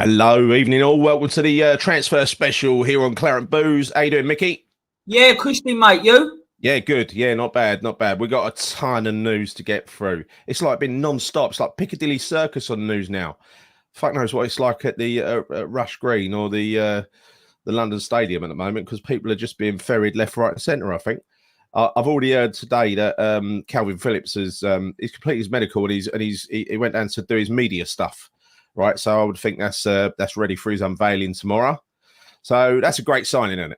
Hello, evening all. Welcome to the transfer special here on Claret Booze. How you doing, Mickey? Yeah, Christy, mate, you? Yeah, good. Yeah, not bad, not bad. We got a ton of news to get through. It's like been non-stop. It's like Piccadilly Circus on news now. Fuck knows what it's like at the Rush Green or the London Stadium at the moment, because people are just being ferried left, right, and centre. I think I've already heard today that Calvin Phillips has he's completed his medical and he went down to do his media stuff. Right, so I would think that's ready for his unveiling tomorrow. So that's a great signing, isn't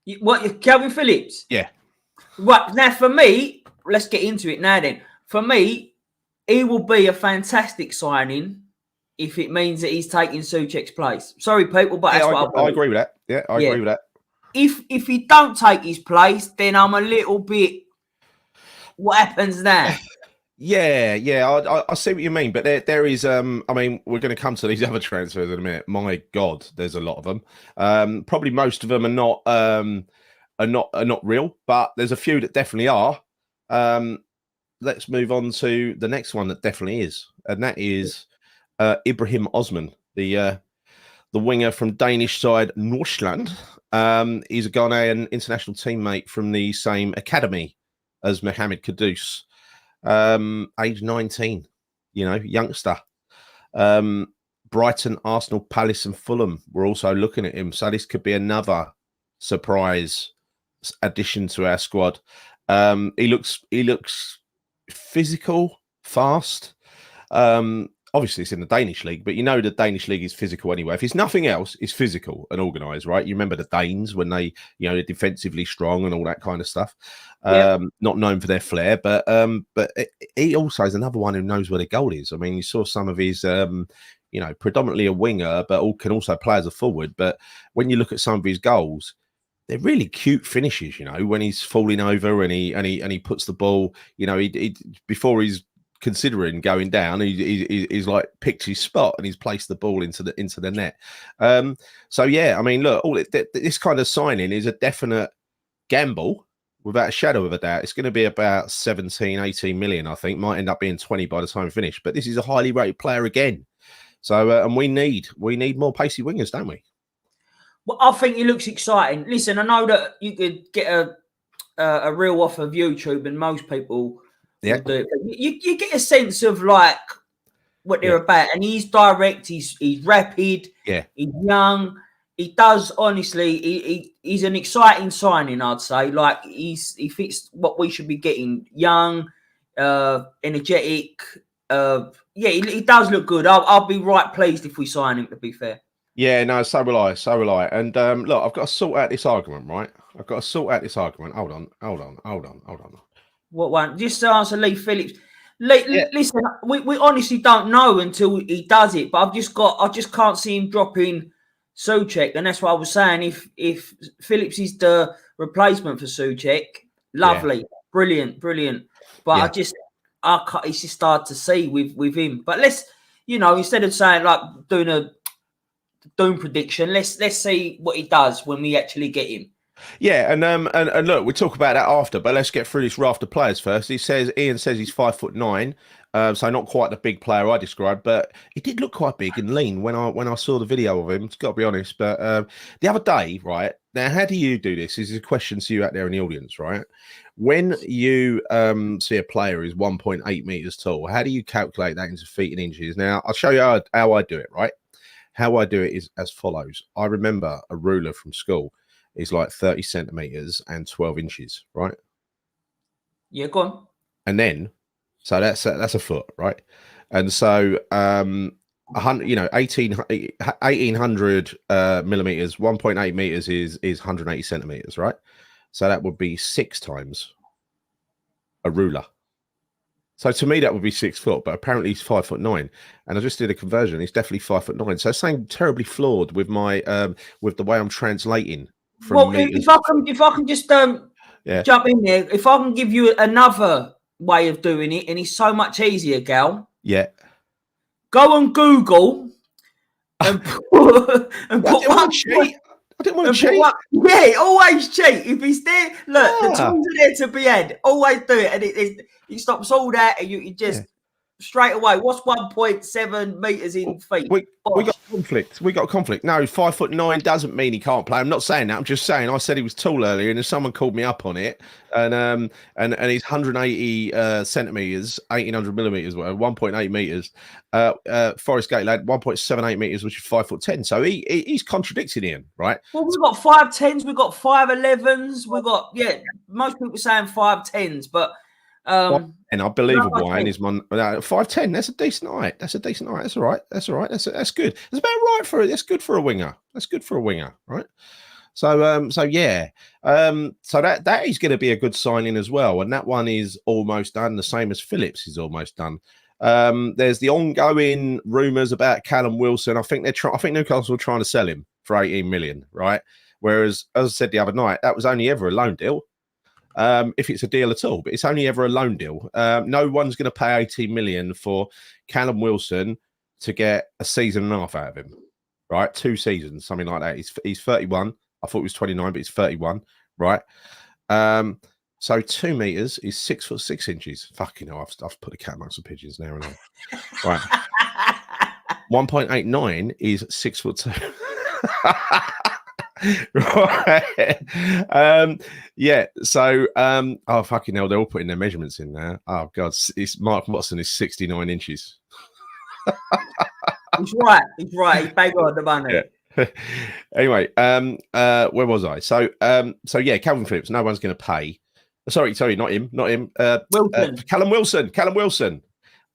it? What, Calvin Phillips? Yeah. Right, now for me, let's get into it now then. For me, he will be a fantastic signing if it means that he's taking Souček's place. Sorry, people, but that's what I agree with that. Yeah, I agree with that. If he don't take his place, then I'm a little bit... What happens now? Yeah, I see what you mean, but there is I mean, we're going to come to these other transfers in a minute. My God, there's a lot of them. Probably most of them are not real, but there's a few that definitely are. Let's move on to the next one that definitely is, and that is Ibrahim Osman, the winger from Danish side Nordsjælland. He's a Ghanaian international teammate from the same academy as Mohamed Kudus. Age 19, youngster. Brighton, Arsenal, Palace, and Fulham were also looking at him. So this could be another surprise addition to our squad. He looks physical, fast. Obviously, it's in the Danish league, but the Danish league is physical anyway. If it's nothing else, it's physical and organised, right? You remember the Danes when they're defensively strong and all that kind of stuff. Not known for their flair, but he also is another one who knows where the goal is. I mean, you saw some of his, predominantly a winger, but can also play as a forward. But when you look at some of his goals, they're really cute finishes. When he's falling over and he puts the ball, he before he's considering going down, he's like picked his spot and he's placed the ball into the net. So yeah, I mean, look, this kind of signing is a definite gamble without a shadow of a doubt. It's going to be about 17-18 million, I think. Might end up being 20 by the time we finish, but this is a highly rated player again. So and we need more pacey wingers, don't we? Well, I think he looks exciting. Listen, I know that you could get a reel off of YouTube, and most people will do it. You get a sense of like what they're about, and he's direct. He's rapid. Yeah, he's young. He does, honestly. He's an exciting signing, I'd say. Like he fits what we should be getting. Young, energetic. He does look good. I'll be right pleased if we sign him, to be fair. Yeah, no, so will I. And look, I've got to sort out this argument, right? Hold on. What one? Just to answer Lee Phillips. Listen, we honestly don't know until he does it, but I just can't see him dropping Souček, and that's what I was saying. If Phillips is the replacement for Souček, lovely, brilliant. But it's just hard to see with him. But let's, instead of saying like doing a doom prediction, let's see what he does when we actually get him. Yeah, and look, we'll talk about that after, but let's get through this raft of players first. Ian says he's 5'9", so not quite the big player I described, but he did look quite big and lean when I saw the video of him. It's got to be honest. But the other day, right now, how do you do this? This is a question to you out there in the audience, right? When you see a player who's 1.8 meters tall, how do you calculate that into feet and inches? Now, I'll show you how I do it. Right, how I do it is as follows. I remember a ruler from school is like 30 centimeters and 12 inches, right? Yeah, go on. And then, so that's a foot, right? And so, 1800 millimeters, 1.8 meters is 180 centimeters, right? So that would be 6 times a ruler. So to me, that would be 6 foot, but apparently he's 5'9", and I just did a conversion. He's definitely 5'9". So something terribly flawed with my with the way I'm translating. Well, if I can just jump in there, if I can give you another way of doing it, and it's so much easier, Gal. Yeah. Go on Google and put one cheat. I didn't want to cheat. Yeah, always cheat. If he's there, look, the tools are there to be had. Always do it, and it stops all that, and you just straight away. What's 1.7 meters in feet? We got conflict. We got conflict. No, 5'9" doesn't mean he can't play. I'm not saying that. I'm just saying I said he was tall earlier, and someone called me up on it. And he's 180 centimeters, 1800 millimeters, 1.8 meters. Forest Gate lad, 1.78 meters, which is 5'10". So he's contradicting Ian, right? Well, we've got 5'10s, we've got 5'11s, we've got most people saying 5'10s, but and I believe why is 5'10". That's a decent height. That's all right. That's good. That's about right for it. That's good for a winger. Right? So yeah. So that is going to be a good signing as well. And that one is almost done. The same as Phillips is almost done. There's the ongoing rumours about Callum Wilson. I think Newcastle are trying to sell him for 18 million, right? Whereas, as I said the other night, that was only ever a loan deal. If it's a deal at all, but it's only ever a loan deal. No one's going to pay 18 million for Callum Wilson to get a season and a half out of him, right? 2 seasons, something like that. He's 31. I thought he was 29, but he's 31, right? So 2 meters is 6'6". Fucking hell, I've put a cat amongst the pigeons now and then. Right. 1.89 is 6'2". Right. Yeah. So oh fucking hell, they're all putting their measurements in there. Oh god, it's Mark Watson is 69 inches. He's right. He's bang on the money. Yeah. Anyway, where was I? So yeah, Calvin Phillips, no one's going to pay. Sorry, not him. Wilson. Callum Wilson.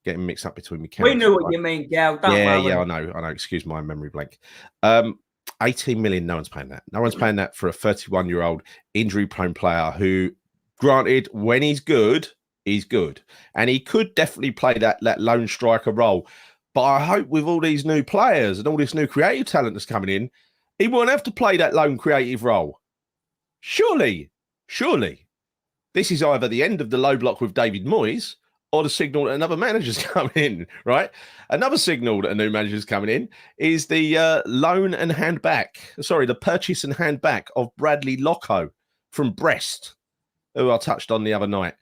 Getting mixed up between me. We knew what you mean, Gal. Don't worry. Yeah, I know. Excuse my memory blank. 18 million, no one's paying that. No one's paying that for a 31-year-old injury-prone player who, granted, when he's good, and he could definitely play that lone striker role. But I hope with all these new players and all this new creative talent that's coming in, he won't have to play that lone creative role. Surely, this is either the end of the low block with David Moyes or the signal that another manager's coming in, right? Another signal that a new manager's coming in is the the purchase and hand back of Bradley Locko from Brest, who I touched on the other night.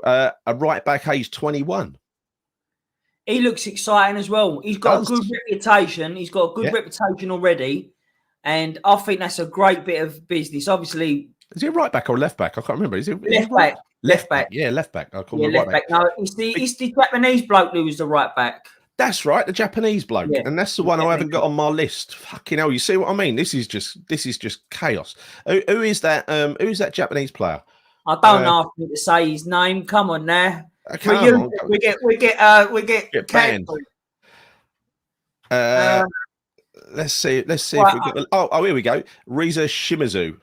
A right back, age 21. He looks exciting as well. He's got a good reputation. He's got a good reputation already. And I think that's a great bit of business. Obviously, is he a right back or left back? I can't remember. Is he left back? Left back. Yeah, left back. I call him left back. No, it's the Japanese bloke who was the right back. That's right, the Japanese bloke, and that's the one I haven't got on my list. Fucking hell, you see what I mean? This is just chaos. Who is that? Who is that Japanese player? I don't know if I need to say his name. Come on now. We get banned. Let's see if we get. Oh, here we go. Riza Shimizu.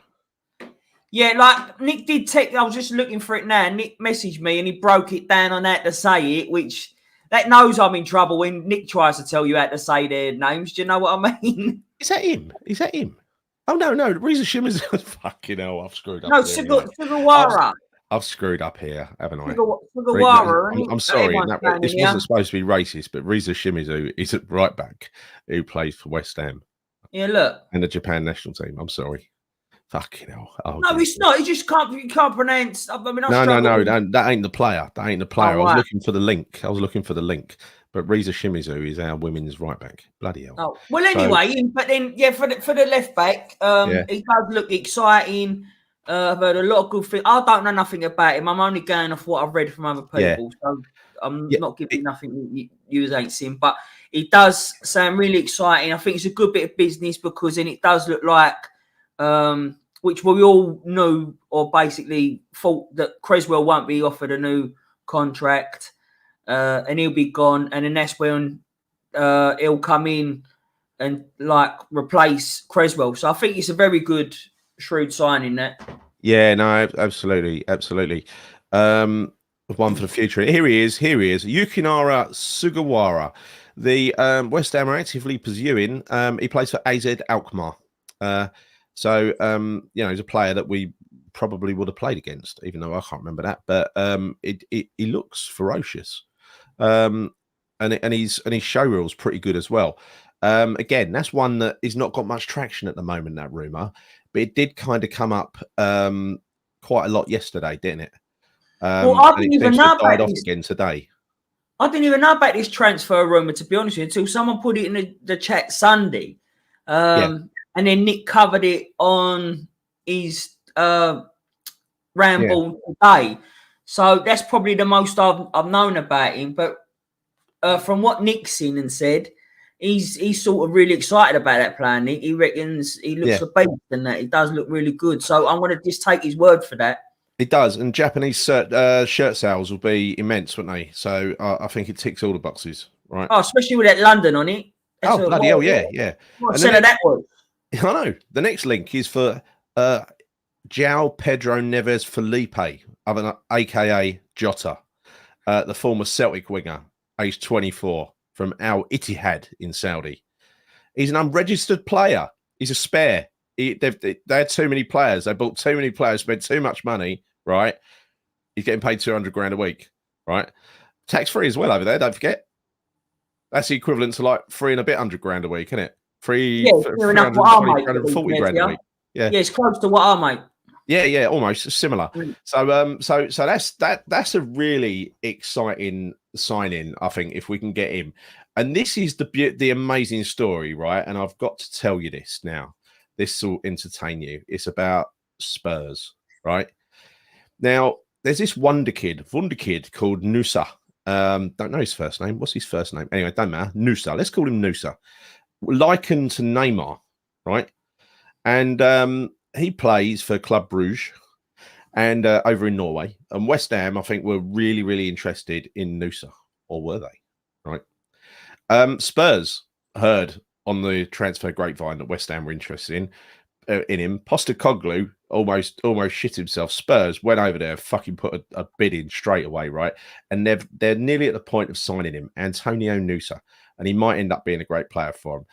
Yeah, like Nick did I was just looking for it now. Nick messaged me and he broke it down on how to say it, which that knows I'm in trouble when Nick tries to tell you how to say their names. Do you know what I mean? Is that him? Oh no, Riza Shimizu. Fucking hell, I've screwed up. No, Sugawara. I've screwed up here, haven't I? Sugawara. I'm sorry. This wasn't supposed to be racist, but Riza Shimizu is a right back who plays for West Ham. Yeah, look. And the Japan national team. I'm sorry. Fucking hell. Oh, no, it's not. You just can't pronounce. I mean, no. That ain't the player. Oh, I was looking for the link. But Riza Shimizu is our women's right back. Bloody hell. Oh, well, anyway, but then, for the left back, he does look exciting. I've heard a lot of good things. I don't know nothing about him. I'm only going off what I've read from other people. So I'm not giving nothing you ain't seen. But it does sound really exciting. I think it's a good bit of business because then it does look like, which we all knew or basically thought that Creswell won't be offered a new contract and he'll be gone. And then that's when he'll come in and replace Creswell. So I think it's a very good, shrewd signing that. Yeah, no, absolutely. One for the future. Here he is. Yukinara Sugawara. The West Ham are actively pursuing. He plays for AZ Alkmaar. So he's a player that we probably would have played against, even though I can't remember that. But he looks ferocious, and his show reel's pretty good as well. Again, that's one that is not got much traction at the moment. That rumor, but it did kind of come up quite a lot yesterday, didn't it? Well, I didn't even know about off again today. I didn't even know about this transfer rumour, to be honest with you, until someone put it in the chat Sunday. And then Nick covered it on his ramble today. So that's probably the most I've known about him. But from what Nick's seen and said, he's sort of really excited about that plan. He reckons he looks a beast and that he does look really good. So I'm going to just take his word for that. It does, and Japanese shirt sales will be immense, won't they? So I think it ticks all the boxes, right? Oh, especially with that London on it. That's bloody hell, yeah. What center that was? I know. The next link is for João Pedro Neves Felipe, aka Jota, the former Celtic winger, aged 24, from Al Ittihad in Saudi. He's an unregistered player. He's a spare. They had too many players. They bought too many players, spent too much money, right? He's getting paid 200 grand a week, right? Tax free as well over there, don't forget. That's the equivalent to like 300 grand a week, isn't it? 340 grand a week. Yeah, it's close to what I make. Yeah, almost similar. So that's a really exciting signing, I think, if we can get him. And this is the amazing story, right? And I've got to tell you this now. This will entertain you. It's about Spurs, right? Now, there's this wonder kid called Nusa. Don't know his first name. What's his first name? Anyway, don't matter. Nusa. Let's call him Nusa. Likened to Neymar, right? And he plays for Club Brugge and over in Norway. And West Ham, I think, were really, really interested in Nusa. Or were they? Right? Spurs heard on the transfer grapevine that West Ham were interested in him. Postecoglou almost shit himself. Spurs went over there, fucking put a bid in straight away, right? And they're nearly at the point of signing him, Antonio Nusa, and he might end up being a great player for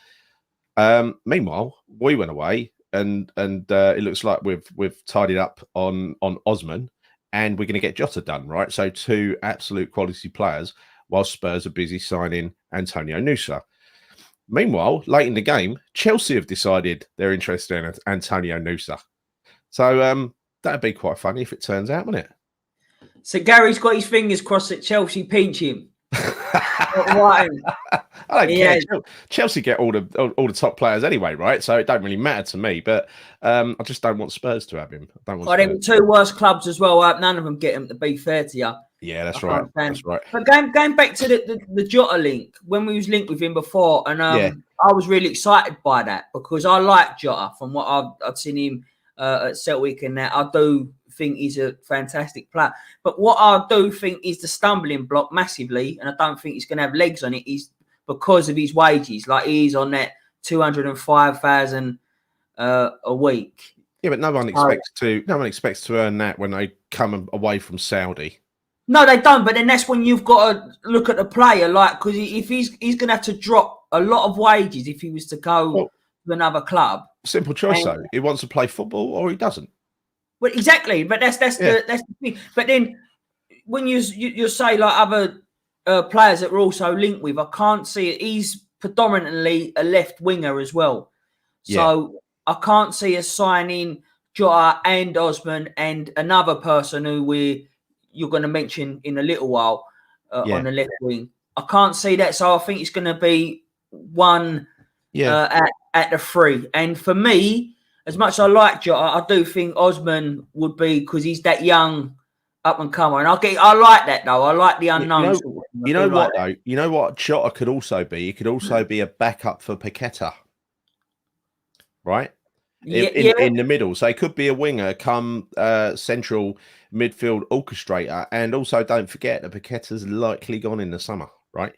him. Meanwhile, we went away, and it looks like we've tidied up on Osman, and we're going to get Jota done, right? So 2 absolute quality players, while Spurs are busy signing Antonio Nusa. Meanwhile, late in the game, Chelsea have decided they're interested in Antonio Nusa. So that'd be quite funny if it turns out, wouldn't it? So Gary's got his fingers crossed that Chelsea pinch him. I don't care. Chelsea get all the top players anyway, right? So it don't really matter to me. But I just don't want Spurs to have him. I don't want them 2 worst clubs as well. None of them get him, to be fair to you. Yeah, that's right. That's right. But going back to the Jota link, when we was linked with him before, and I was really excited by that because I like Jota from what I've seen him at Celtic and that. I do think he's a fantastic player. But what I do think is the stumbling block massively, and I don't think he's going to have legs on it, is because of his wages. Like he's on that 205,000 a week. Yeah, but no one expects to earn that when they come away from Saudi. No, they don't. But then that's when you've got to look at the player, like because if he's going to have to drop a lot of wages if he was to go to another club. Simple choice, though. He wants to play football or he doesn't. Well, exactly. But that's the thing. But then when you say like other players that we're also linked with, I can't see it. He's predominantly a left winger as well, so I can't see us signing Jota and Osman and another person who you're going to mention in a little while on the left wing. I can't see that, so I think it's going to be one at the 3. And for me, as much as I like Jota, I do think Osman would be because he's that young up and comer. And I like that though. I like the unknown. You know what though? You know what Jota could also be? He could also be a backup for Paqueta, right? In the middle. So he could be a winger, come central midfield orchestrator. And also don't forget that Paqueta's likely gone in the summer, right?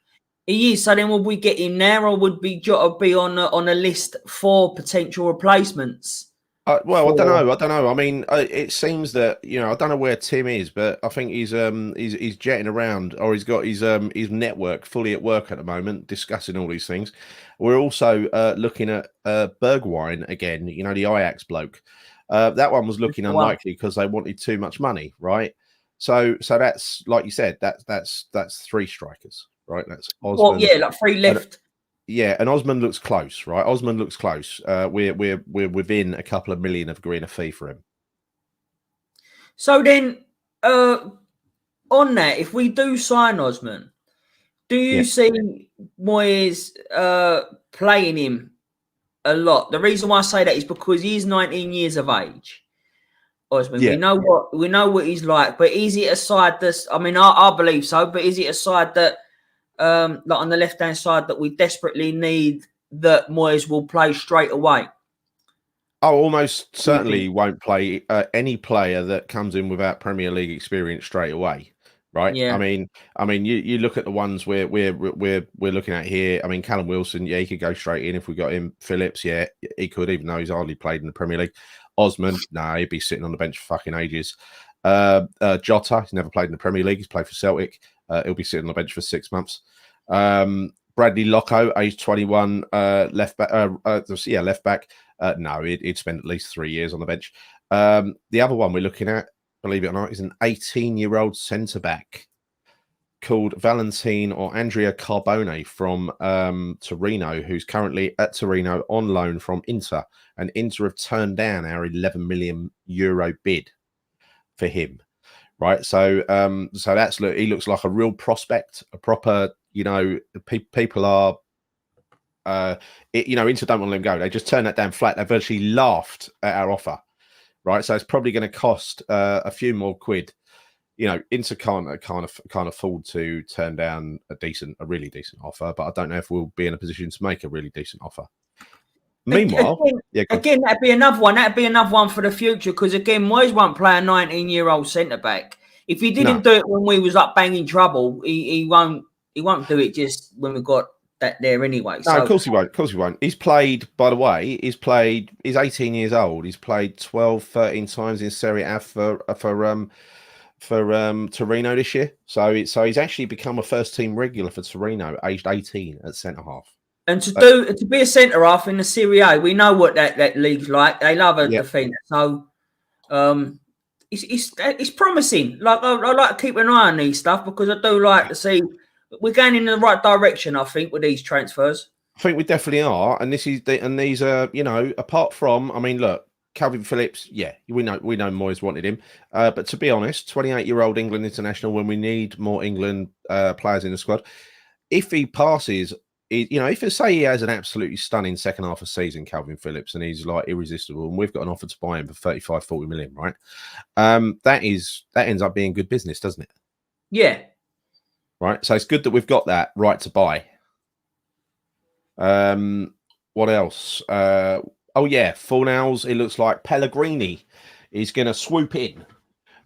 He is. So then would we get him there or would Jota be on a list for potential replacements? Well, I don't know. I mean, it seems that, I don't know where Tim is, but I think he's jetting around, or he's got his network fully at work at the moment, discussing all these things. We're also looking at Bergwijn again, the Ajax bloke. That one was looking unlikely because they wanted too much money, right? So that's, like you said, that's 3 strikers, right? That's Osman. Well, like 3 left. And Osman looks close, right? Osman looks close. We're within a couple of million of agreeing a fee for him. So then, on that, if we do sign Osman, Do you see Moyes playing him a lot? The reason why I say that is because he's 19 years of age. Osman, we know what he's like, but is it a side that's? I mean, I believe so, but is it a side that, like on the left hand side, that we desperately need that Moyes will play straight away? I almost certainly won't play any player that comes in without Premier League experience straight away, right? Yeah. I mean, you look at the ones we're looking at here. I mean, Callum Wilson, yeah, he could go straight in if we got him. Phillips, yeah, he could, even though he's hardly played in the Premier League. Osman, no, he'd be sitting on the bench for fucking ages. Jota, he's never played in the Premier League. He's played for Celtic. He'll be sitting on the bench for 6 months. Bradley Locko, age 21, left back. Left back. No, he'd spend at least 3 years on the bench. The other one we're looking at, believe it or not, is an 18-year-old centre back called Valentine or Andrea Carbone from Torino, who's currently at Torino on loan from Inter. And Inter have turned down our 11 million euro bid for him. Right. So he looks like a real prospect, a proper, people are Inter don't want to let him go. They just turned that down flat. They virtually laughed at our offer, right? So it's probably going to cost a few more quid. Inter can't afford to turn down a really decent offer, but I don't know if we'll be in a position to make a really decent offer. Meanwhile, again, that'd be another one. That'd be another one for the future because again, Moyes won't play a 19-year-old centre back. If he didn't do it when we was up banging trouble, he won't do it just when we got that there anyway. No, of course he won't. Of course he won't. He's played, by the way, he's 18 years old. He's played 12, 13 times in Serie A for Torino this year. So he's actually become a first team regular for Torino, aged 18 at centre half. And to be a centre half in the Serie A, we know what that league's like. They love a defender. So it's promising. Like I like to keep an eye on these stuff because I do like to see we're going in the right direction, I think, with these transfers. I think we definitely are. And these are, apart from, I mean, look, Calvin Phillips, yeah, we know Moyes wanted him. But to be honest, 28-year-old England international, when we need more England players in the squad, if he passes, if say he has an absolutely stunning second half of season, Calvin Phillips, and he's like irresistible, and we've got an offer to buy him for 35, 40 million, right? That ends up being good business, doesn't it? Yeah. Right. So it's good that we've got that right to buy. What else? Fornals. It looks like Pellegrini is going to swoop in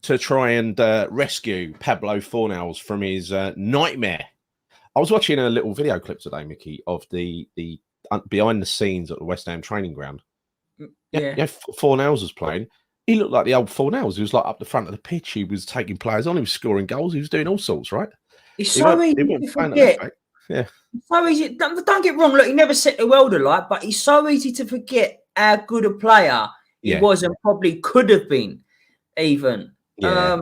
to try and rescue Pablo Fornals from his nightmare. I was watching a little video clip today, Mickey, of the behind the scenes at the West Ham training ground. Yeah, Fornals was playing. He looked like the old Fornals. He was like up the front of the pitch. He was taking players on. He was scoring goals. He was doing all sorts, right? It's so easy to forget. Yeah. So easy. Don't get wrong. Look, he never set the world alight, but it's so easy to forget how good a player he was and probably could have been, even. Yeah.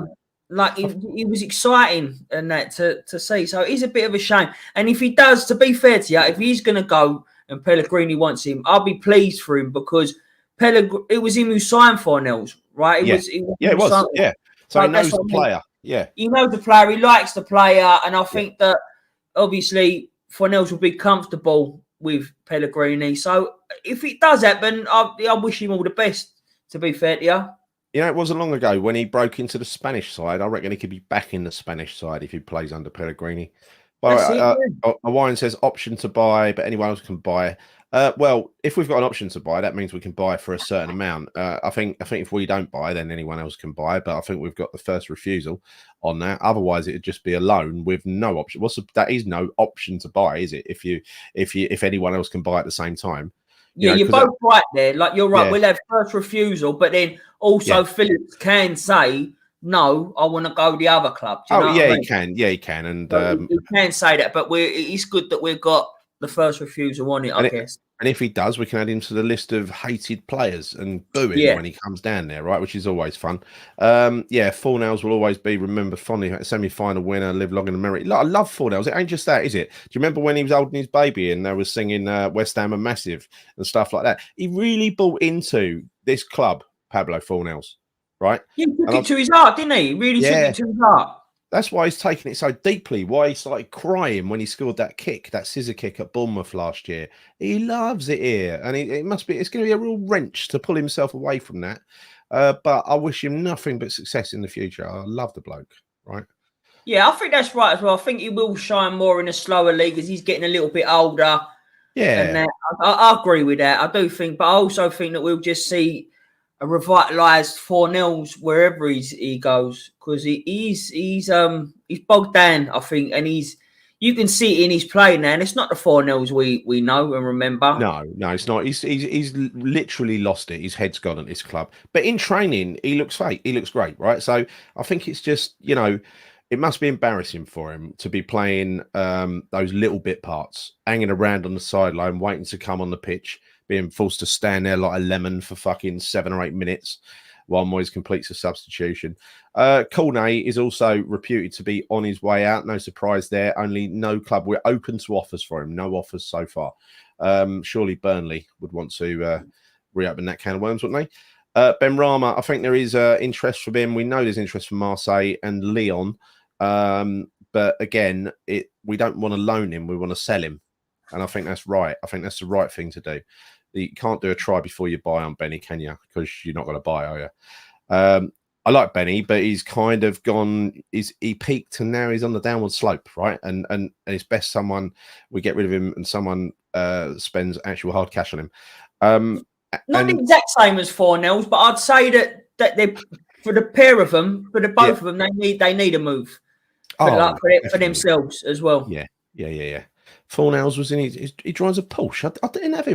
He was exciting and that to see. So it is a bit of a shame. And if he does, to be fair to you, if he's going to go and Pellegrini wants him, I'll be pleased for him because it was him who signed Fornals, right? It was. Yeah. So he knows the player. Yeah. He knows the player. He likes the player. And I think that obviously Fornals will be comfortable with Pellegrini. So if it does happen, I wish him all the best, to be fair to you. It wasn't long ago when he broke into the Spanish side. I reckon he could be back in the Spanish side if he plays under Pellegrini. Hawaiian says option to buy, but anyone else can buy. Well, if we've got an option to buy, that means we can buy for a certain amount. I think if we don't buy, then anyone else can buy. But I think we've got the first refusal on that. Otherwise, it'd just be a loan with no option. That is no option to buy, is it? If anyone else can buy at the same time. You're both right there. Like you're right. Yeah. We'll have first refusal, but then also Phillips can say no. I want to go the other club. He can. Yeah, he can. And he can say that. But it's good that we've got the first refusal on it, I guess. And if he does, we can add him to the list of hated players and boo him when he comes down there, right? Which is always fun. Fornals will always be remembered fondly. Semi-final winner, live long and merit. I love Fornals. It ain't just that, is it? Do you remember when he was holding his baby and they were singing West Ham are massive and stuff like that? He really bought into this club, Pablo Fornals, right? He took it to his heart, didn't he? He really took it to his heart. That's why he's taken it so deeply. Why he started crying when he scored that kick, that scissor kick at Bournemouth last year. He loves it here, and it's going to be a real wrench to pull himself away from that. But I wish him nothing but success in the future. I love the bloke, right? Yeah, I think that's right as well. I think he will shine more in a slower league as he's getting a little bit older. Yeah. And I agree with that. I do think, but I also think that we'll just see a revitalised 4-0s wherever he goes, because he's bogged down, I think, and you can see it in his play now, and it's not the 4-0s we know and remember. No, it's not. He's literally lost it. His head's gone at this club. But in training, he looks fake. He looks great, right? So I think it's just, it must be embarrassing for him to be playing those little bit parts, hanging around on the sideline, waiting to come on the pitch, being forced to stand there like a lemon for fucking 7 or 8 minutes while Moyes completes a substitution. Cornet is also reputed to be on his way out. No surprise there. Only no club. We're open to offers for him. No offers so far. Surely Burnley would want to reopen that can of worms, wouldn't they? Ben Rama, I think there is interest from him. We know there's interest from Marseille and Lyon. But again, we don't want to loan him. We want to sell him. And I think that's right. I think that's the right thing to do. You can't do a try before you buy on Benny, can you? Because you're not going to buy, are you? I like Benny, but he's kind of gone. He peaked and now he's on the downward slope, right? And it's best we get rid of him and someone spends actual hard cash on him. Not the exact same as 4-0s, but I'd say that they, for the pair of them, for the both of them, they need a move for themselves as well. Yeah. 4-0s was in he drives a Porsche. I didn't have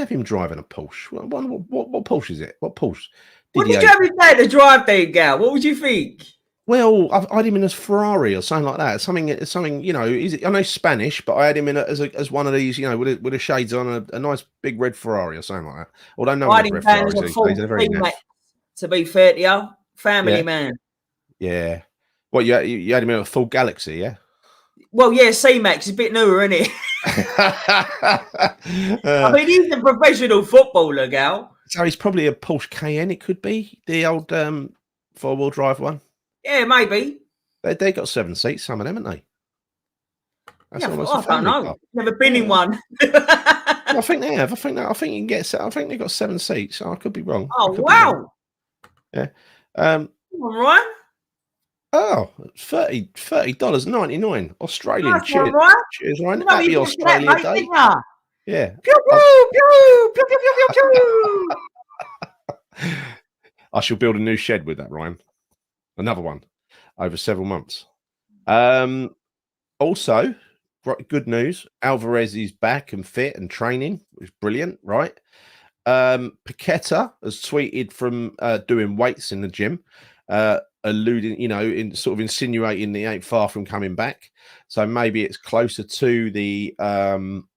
him driving a Porsche. What Porsche is it? What Porsche? What did you have his dad to drive there, Gal? What would you think? Well, I had him in a Ferrari or something like that. Something. I know Spanish, but I had him in as one of these, with the shades on, a nice big red Ferrari or something like that. Although no one's red Ferraris these days, they're very naff. To be fair to you, family man. Yeah. What you had him in a full Galaxy, yeah? Well, yeah, C-Max is a bit newer, isn't it? I mean, he's a professional footballer, Gal. So he's probably a Porsche Cayenne. It could be the old 4-wheel drive one. Yeah, maybe. They got 7 seats, some of them, haven't they? That's I don't know. Car. Never been in one. I think they have. I think you can get. I think they got 7 seats. I could be wrong. Oh wow! Yeah. All right. Oh, $30.99 Australian. Nice cheers, one, right? Cheers, Ryan. Happy Australia Day. Yeah. Pew, pew, pew, pew, pew, pew, pew, pew. I shall build a new shed with that, Ryan. Another one over several months. Also, good news. Alvarez is back and fit and training, which is brilliant, right? Paqueta has tweeted from doing weights in the gym, alluding, in sort of insinuating he ain't far from coming back. So maybe it's closer to the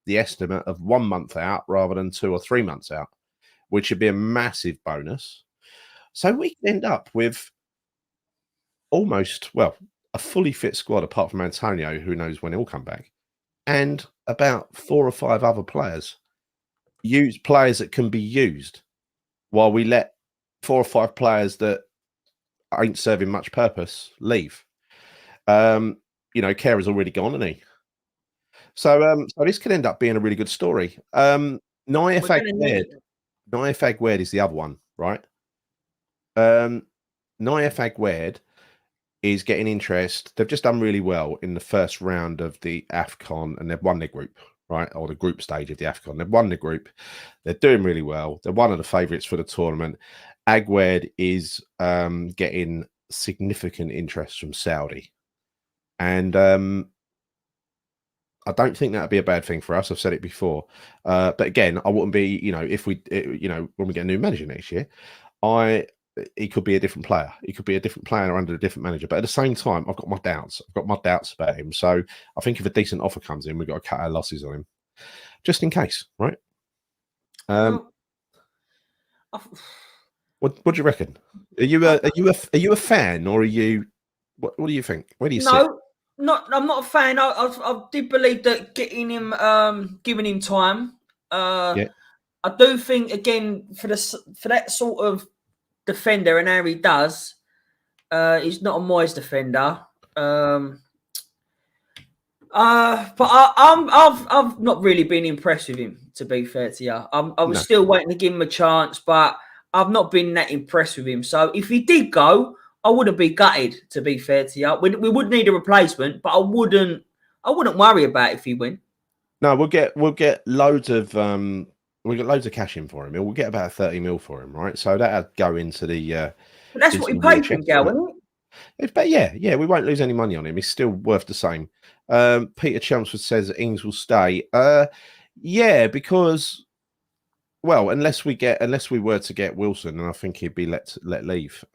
estimate of 1 month out rather than 2 or 3 months out, which would be a massive bonus. So we can end up with almost, a fully fit squad apart from Antonio, who knows when he'll come back, and about 4 or 5 other players. Use players that can be used, while we let 4 or 5 players that ain't serving much purpose leave. Kerr's already gone, isn't he? So this could end up being a really good story. Nayef Aguerd is the other one, right? Nayef Aguerd is getting interest. They've just done really well in the first round of the AFCON, and they've won their group, right? Or the group stage of the AFCON. They've won the group. They're doing really well. They're one of the favourites for the tournament. Aguerd is getting significant interest from Saudi. And I don't think that would be a bad thing for us. I've said it before. But again, I wouldn't be, if we, when we get a new manager next year, he could be a different player. He could be a different player under a different manager. But at the same time, I've got my doubts. I've got my doubts about him. So I think if a decent offer comes in, we've got to cut our losses on him, just in case, right? What do you reckon? Are you a fan, or are you? What do you think? Where do you sit? I'm not a fan. I did believe that getting him, giving him time. I do think again for that sort of defender and how he does, he's not a Moyes defender. But I've not really been impressed with him, to be fair to you. I was still waiting to give him a chance, but I've not been that impressed with him. So if he did go, I wouldn't be gutted, to be fair to you. We would need a replacement, but I wouldn't worry about if he went. No, we'll get loads of cash in for him. We'll get about 30 mil for him, right? So that'll go into the. But that's what he paid for him, Gal, isn't it? But yeah, we won't lose any money on him. He's still worth the same. Peter Chelmsford says that Ings will stay. Yeah, because unless we were to get Wilson, and I think he'd be let leave.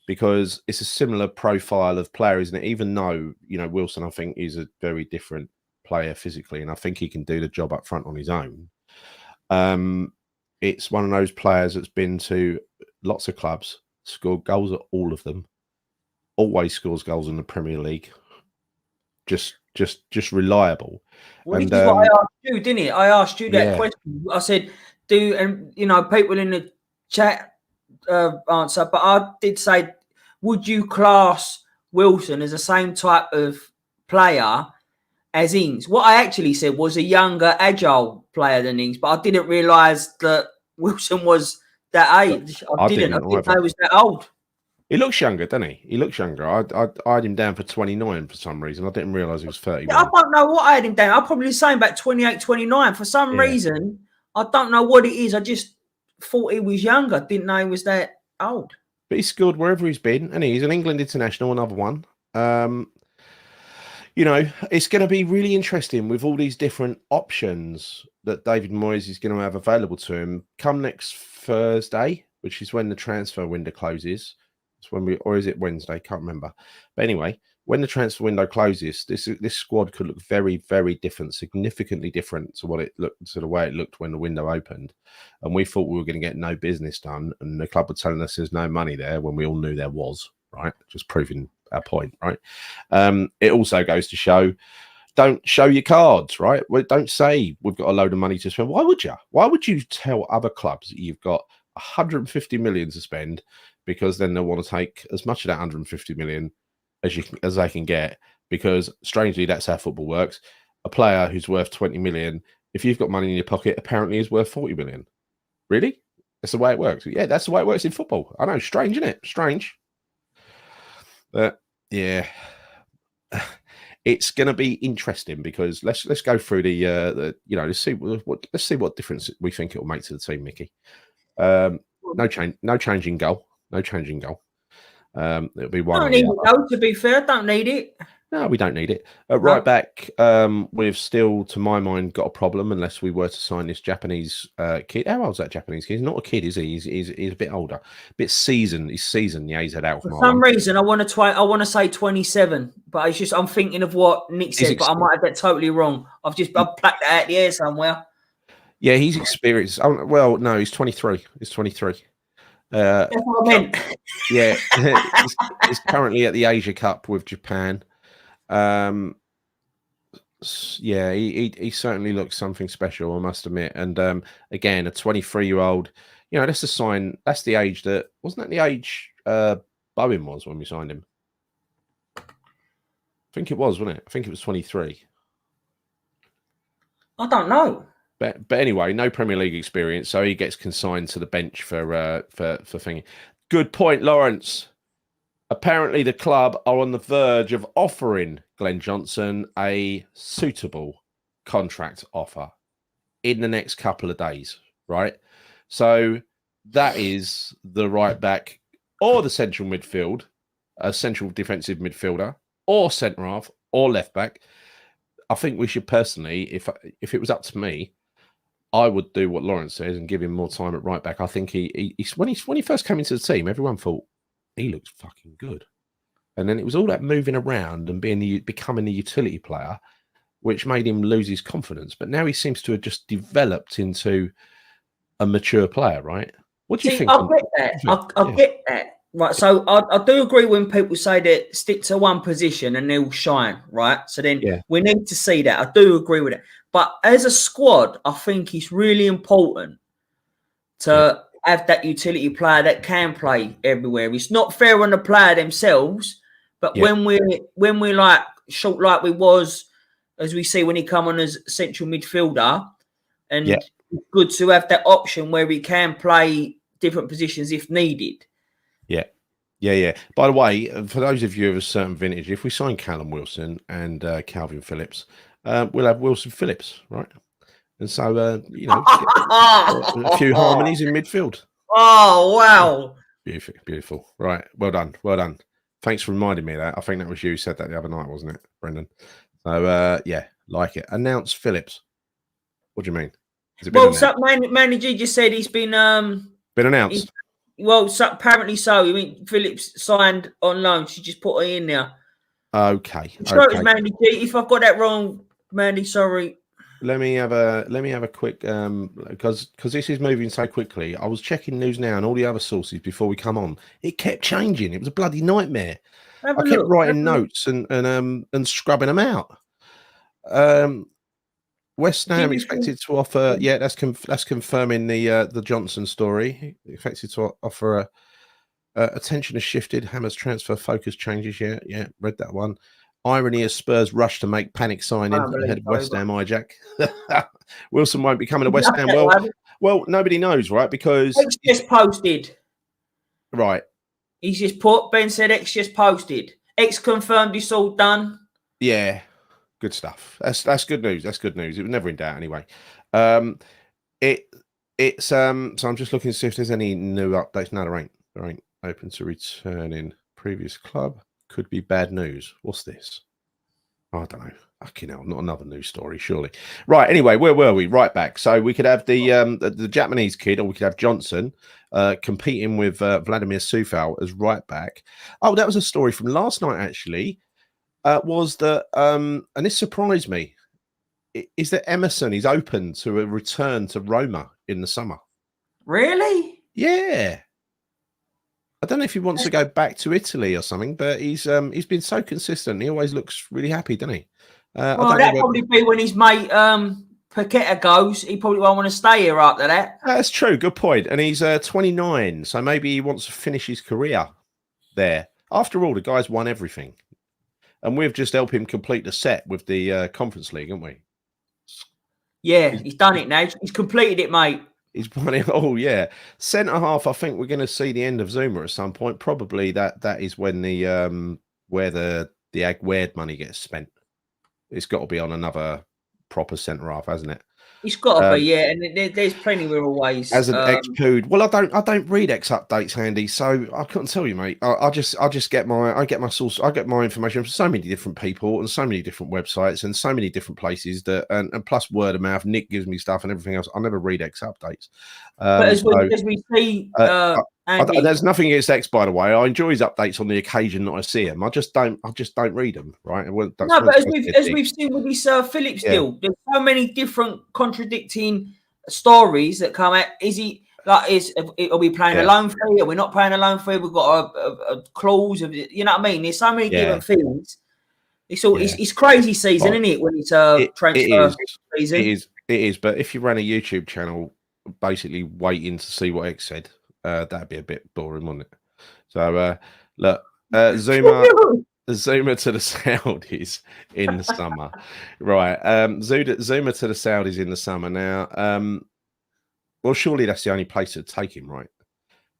Because it's a similar profile of player, isn't it? Even though Wilson, I think, is a very different player physically, and I think he can do the job up front on his own. It's one of those players that's been to lots of clubs, scored goals at all of them, always scores goals in the Premier League. Just reliable. Well, this is what I asked you, didn't it? I asked you that question. I said, people in the chat answer, but I did say, would you class Wilson as the same type of player as Ings? What I actually said was a younger, agile player than Ings, but I didn't realise that Wilson was that age. I didn't know he was that old. He looks younger, doesn't he? He looks younger. I had him down for 29 for some reason. I didn't realise he was 31. I don't know what I had him down. I'm probably saying about 28, 29. For some reason, I don't know what it is. I just thought he was younger. Didn't know he was that old. But he's scored wherever he's been, and he's an England international, another one. It's going to be really interesting with all these different options that David Moyes is going to have available to him come next Thursday, which is when the transfer window closes. It's or is it Wednesday? Can't remember. But anyway, when the transfer window closes, this squad could look very, very different, significantly different to the way it looked when the window opened. And we thought we were going to get no business done, and the club were telling us there's no money there when we all knew there was. Right, just proving our point. Right. It also goes to show, don't show your cards. Right. Well, don't say we've got a load of money to spend. Why would you? Why would you tell other clubs that you've got 150 million to spend? Because then they'll want to take as much of that 150 million as they can get. Because strangely, that's how football works. A player who's worth 20 million, if you've got money in your pocket, apparently is worth 40 million. Really? That's the way it works. Yeah, that's the way it works in football. I know, strange, isn't it? Strange. But yeah, it's going to be interesting because let's go through let's see what difference we think it will make to the team, Mickey. No change in goal. No changing goal. It'll be one. Don't need it, though, to be fair. Don't need it. No, we don't need it. Right back, we've still, to my mind, got a problem unless we were to sign this Japanese kid. How old's that Japanese kid? He's not a kid, is he? He's a bit older, a bit seasoned. He's seasoned. Yeah, he's had out for some reason. I want to say 27, but it's just I'm thinking of what Nick said, but I might have that totally wrong. I've plucked that out of the air somewhere. Yeah, he's experienced. Oh, well, no, he's 23. He's 23. That's what I meant. Yeah, he's currently at the Asia Cup with Japan. Yeah, he certainly looks something special, I must admit. And again, a 23-year-old, that's a sign. That's the age wasn't that the age Bowen was when we signed him? I think it was, wasn't it? I think it was 23. I don't know. But anyway, no Premier League experience, so he gets consigned to the bench for thingy. Good point, Lawrence. Apparently, the club are on the verge of offering Glenn Johnson a suitable contract offer in the next couple of days, right? So that is the right back or the central midfield, a central defensive midfielder, or centre half, or left back. I think we should personally, if it was up to me, I would do what Lawrence says and give him more time at right back. I think when he first came into the team, everyone thought he looks fucking good, and then it was all that moving around and becoming a utility player, which made him lose his confidence. But now he seems to have just developed into a mature player, right? What do you think? I get that. I get that. Right, so I do agree when people say that stick to one position and they'll shine, right? So then we need to see that. I do agree with it. But as a squad, I think it's really important to have that utility player that can play everywhere. It's not fair on the player themselves, But when we're like short, like we was, as we see when he come on as central midfielder, and it's good to have that option where he can play different positions if needed. Yeah. By the way, for those of you of a certain vintage, if we sign Callum Wilson and Calvin Phillips, we'll have Wilson Phillips, right? And so, a few harmonies in midfield. Oh, wow. Beautiful. Right. Well done. Thanks for reminding me of that. I think that was you who said that the other night, wasn't it, Brendan? So, like it. Announce Phillips. What do you mean? Well, manager just said he's been announced. Apparently so. I mean, Phillips signed on loan. She just put it in there. Okay. Sure, it's Mandy G. If I've got that wrong, Mandy, sorry. Let me have a quick because this is moving so quickly. I was checking News Now and all the other sources before we come on. It kept changing. It was a bloody nightmare. I kept writing notes and scrubbing them out. West Ham expected to offer. Yeah, that's confirming the Johnson story. Expected to offer attention has shifted. Hammer's transfer focus changes. Yeah, read that one. Irony as Spurs rush to make panic signing ahead of West Ham hijack. Wilson won't be coming to West Ham. Well, nobody knows, right? Because X just posted. Right. He's just put. Ben said X just posted. X confirmed it's all done. Yeah. Good stuff. That's good news. That's good news. It was never in doubt anyway. It's so I'm just looking to see if there's any new updates. No, there ain't. Open to return in previous club. Could be bad news. What's this? I don't know. Fucking hell, not another news story, surely. Right. Anyway, where were we? Right back. So we could have the Japanese kid, or we could have Johnson competing with Vladimir Sufal as right back. Oh, that was a story from last night actually. Was that and this surprised me, is that Emerson is open to a return to Roma in the summer. Really? Yeah. I don't know if he wants to go back to Italy or something, but he's been so consistent. He always looks really happy, doesn't he? Well, that'd probably be when his mate Paqueta goes. He probably won't want to stay here after that. That's true. Good point. And he's 29, so maybe he wants to finish his career there. After all, the guy's won everything. And we've just helped him complete the set with the Conference League, haven't we? Yeah, he's done it now. He's completed it, mate. He's won it. Oh, yeah. Centre half, I think we're going to see the end of Zuma at some point. Probably that is when the where the Aguerd money gets spent. It's got to be on another proper centre half, hasn't it? It's got to be, yeah. And there's plenty of always. As an ex-pood, well, I don't read X updates, Andy, so I couldn't tell you, mate. I just get my source, I get my information from so many different people and so many different websites and so many different places that, and plus word of mouth. Nick gives me stuff and everything else. I never read X updates. But as we see, Andy, there's nothing against X, by the way. I enjoy his updates on the occasion that I see him. I just don't read them, right? But as we've seen with this Phillips deal, there's so many different contradicting stories that come out. Are we playing a loan fee? Are we not playing a loan fee? We've got a clause of, you know what I mean? There's so many different things. It's crazy season, isn't it? When it's transfer season. It is. But if you ran a YouTube channel, basically waiting to see what X said, that'd be a bit boring, wouldn't it? So look, Zuma to the Saudis in the summer, right? Zuma to the Saudis in the summer. Now, well, surely that's the only place to take him, right?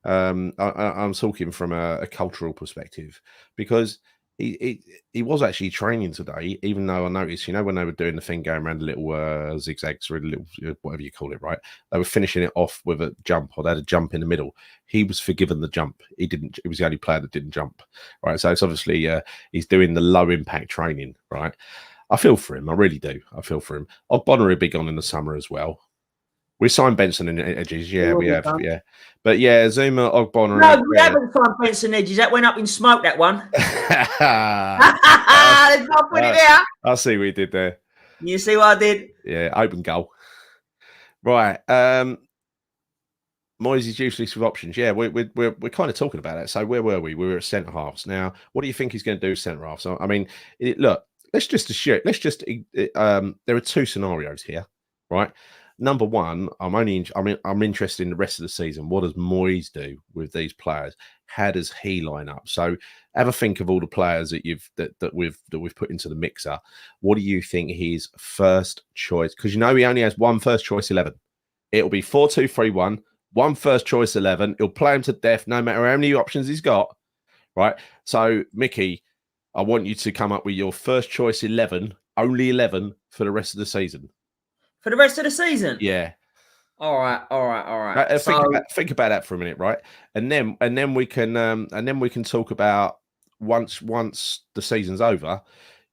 I'm talking from a cultural perspective, because he was actually training today, even though I noticed, when they were doing the thing going around the little zigzags or a little whatever you call it, right? They were finishing it off with a jump, or they had a jump in the middle. He was forgiven the jump. He didn't. He was the only player that didn't jump, right? So it's obviously he's doing the low impact training, right? I feel for him. I really do. I feel for him. Bonner will be gone in the summer as well. We signed Benson and Edges, yeah, we have, yeah. But yeah, Zuma, Ogbonna. No, we haven't signed Benson Edges. That went up in smoke, that one. Let's not put it there. I see what you did there. You see what I did? Yeah, open goal. Right. Moyes is useless with options. Yeah, we're kind of talking about that. So where were we? We were at centre halves. Now, what do you think he's going to do centre halves? So, I mean, look, let's just assume. There are two scenarios here, right? number one, I'm interested in the rest of the season. What does Moyes do with these players? How does he line up? So have a think of all the players that we've put into the mixer. What do you think his first choice? Because he only has one first choice 11. It'll be 4-2-3-1, one first choice 11. He'll play him to death, no matter how many options he's got. Right. So Mickey, I want you to come up with your first choice 11, only 11 for the rest of the season. For the rest of the season? Yeah. All right. Think about that for a minute, right? And then we can talk about once the season's over,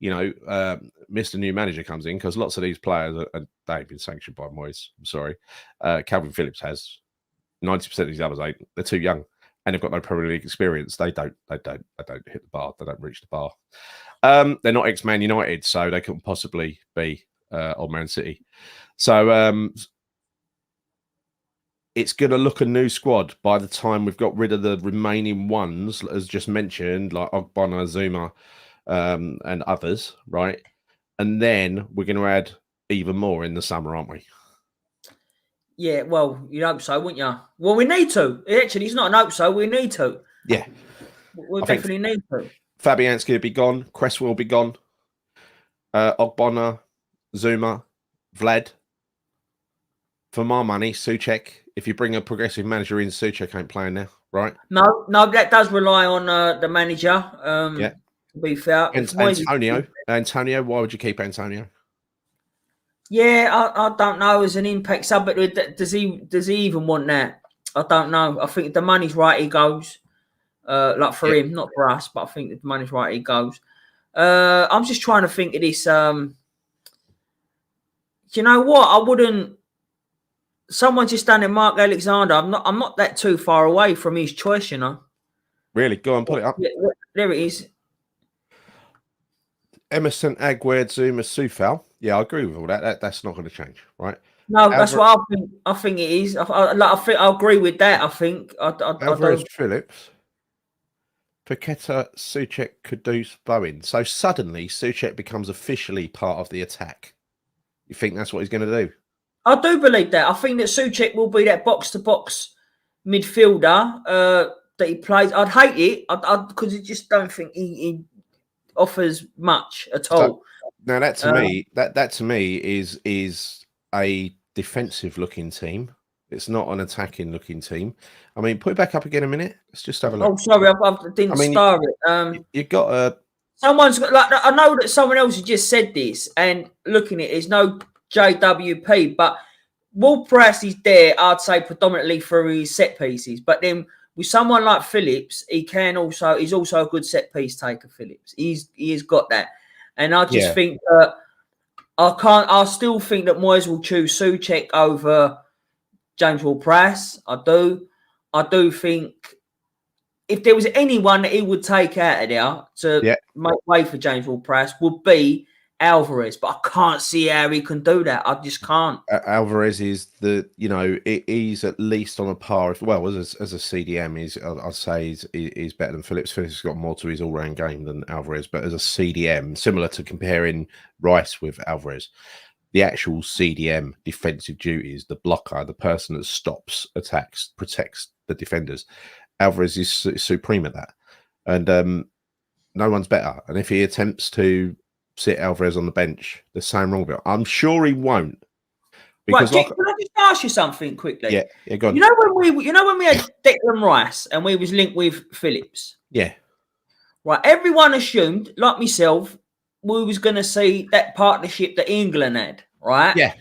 Mr. New Manager comes in, because lots of these players they've been sanctioned by Moyes. I'm sorry, Calvin Phillips has. 90% of these others ain't. They're too young and they've got no Premier League experience. They don't hit the bar. They don't reach the bar. They're not ex-Man United, so they couldn't possibly be on Man City. So it's going to look a new squad by the time we've got rid of the remaining ones, as just mentioned, like Ogbonna, Zuma, and others, right? And then we're going to add even more in the summer, aren't we? Yeah, well, you'd hope so, wouldn't you? Well, we need to. Actually, it's not an hope so. We need to. Yeah. We definitely need to. Fabianski will be gone. Cresswell will be gone. Ogbonna, Zuma, Vlad. For my money, Souček. If you bring a progressive manager in, Souček ain't playing now, right? No, that does rely on the manager. Yeah. To be fair. Antonio, why would you keep Antonio? Yeah, I don't know. As an impact sub, but does he even want that? I don't know. I think if the money's right, he goes. Like for him, not for us, but I think if the money's right, he goes. I'm just trying to think of this. You know what? I wouldn't. Someone just done it, Mark Alexander. I'm not that too far away from his choice, you know. Really? Go on, put it up. Yeah, there it is. Emerson, Aguerd, Zuma, Soufal. Yeah, I agree with all that. That's not going to change, right? No, that's what I think. I think it is. I agree with that. I think. Alvarez, Phillips, Paqueta, Souček, Kudus, Bowen. So suddenly, Souček becomes officially part of the attack. You think that's what he's going to do? I do believe that. I think that Souček will be that box-to-box midfielder that he plays. I'd hate it because I just don't think he offers much at all. So, now that to me is a defensive looking team. It's not an attacking looking team. I mean, put it back up again a minute. Let's just have a look. Oh, sorry, I didn't start it. You got a. Someone's got, like, I know that someone else has just said this, and looking at it, there's no JWP, but Will Price is there, I'd say, predominantly for his set pieces. But then with someone like Phillips, he's also a good set piece taker, Phillips. He has got that. And I just think that I still think that Moyes will choose Souček over James Ward-Prowse. I do think if there was anyone that he would take out of there to make way for James Ward-Prowse would be Alvarez, but I can't see how he can do that. I just can't. Alvarez is he's at least on a par. As a CDM, I'd say he's better than Phillips. Phillips has got more to his all-round game than Alvarez, but as a CDM, similar to comparing Rice with Alvarez, the actual CDM defensive duties, the blocker, the person that stops attacks, protects the defenders, Alvarez is supreme at that, and no one's better. And if he attempts to sit Alvarez on the bench, there's something wrong with it. I'm sure he won't. Because can I just ask you something quickly? Yeah, go on. You know when we had Declan Rice and we was linked with Phillips? Yeah. Right. Everyone assumed, like myself, we was going to see that partnership that England had, right? Yeah.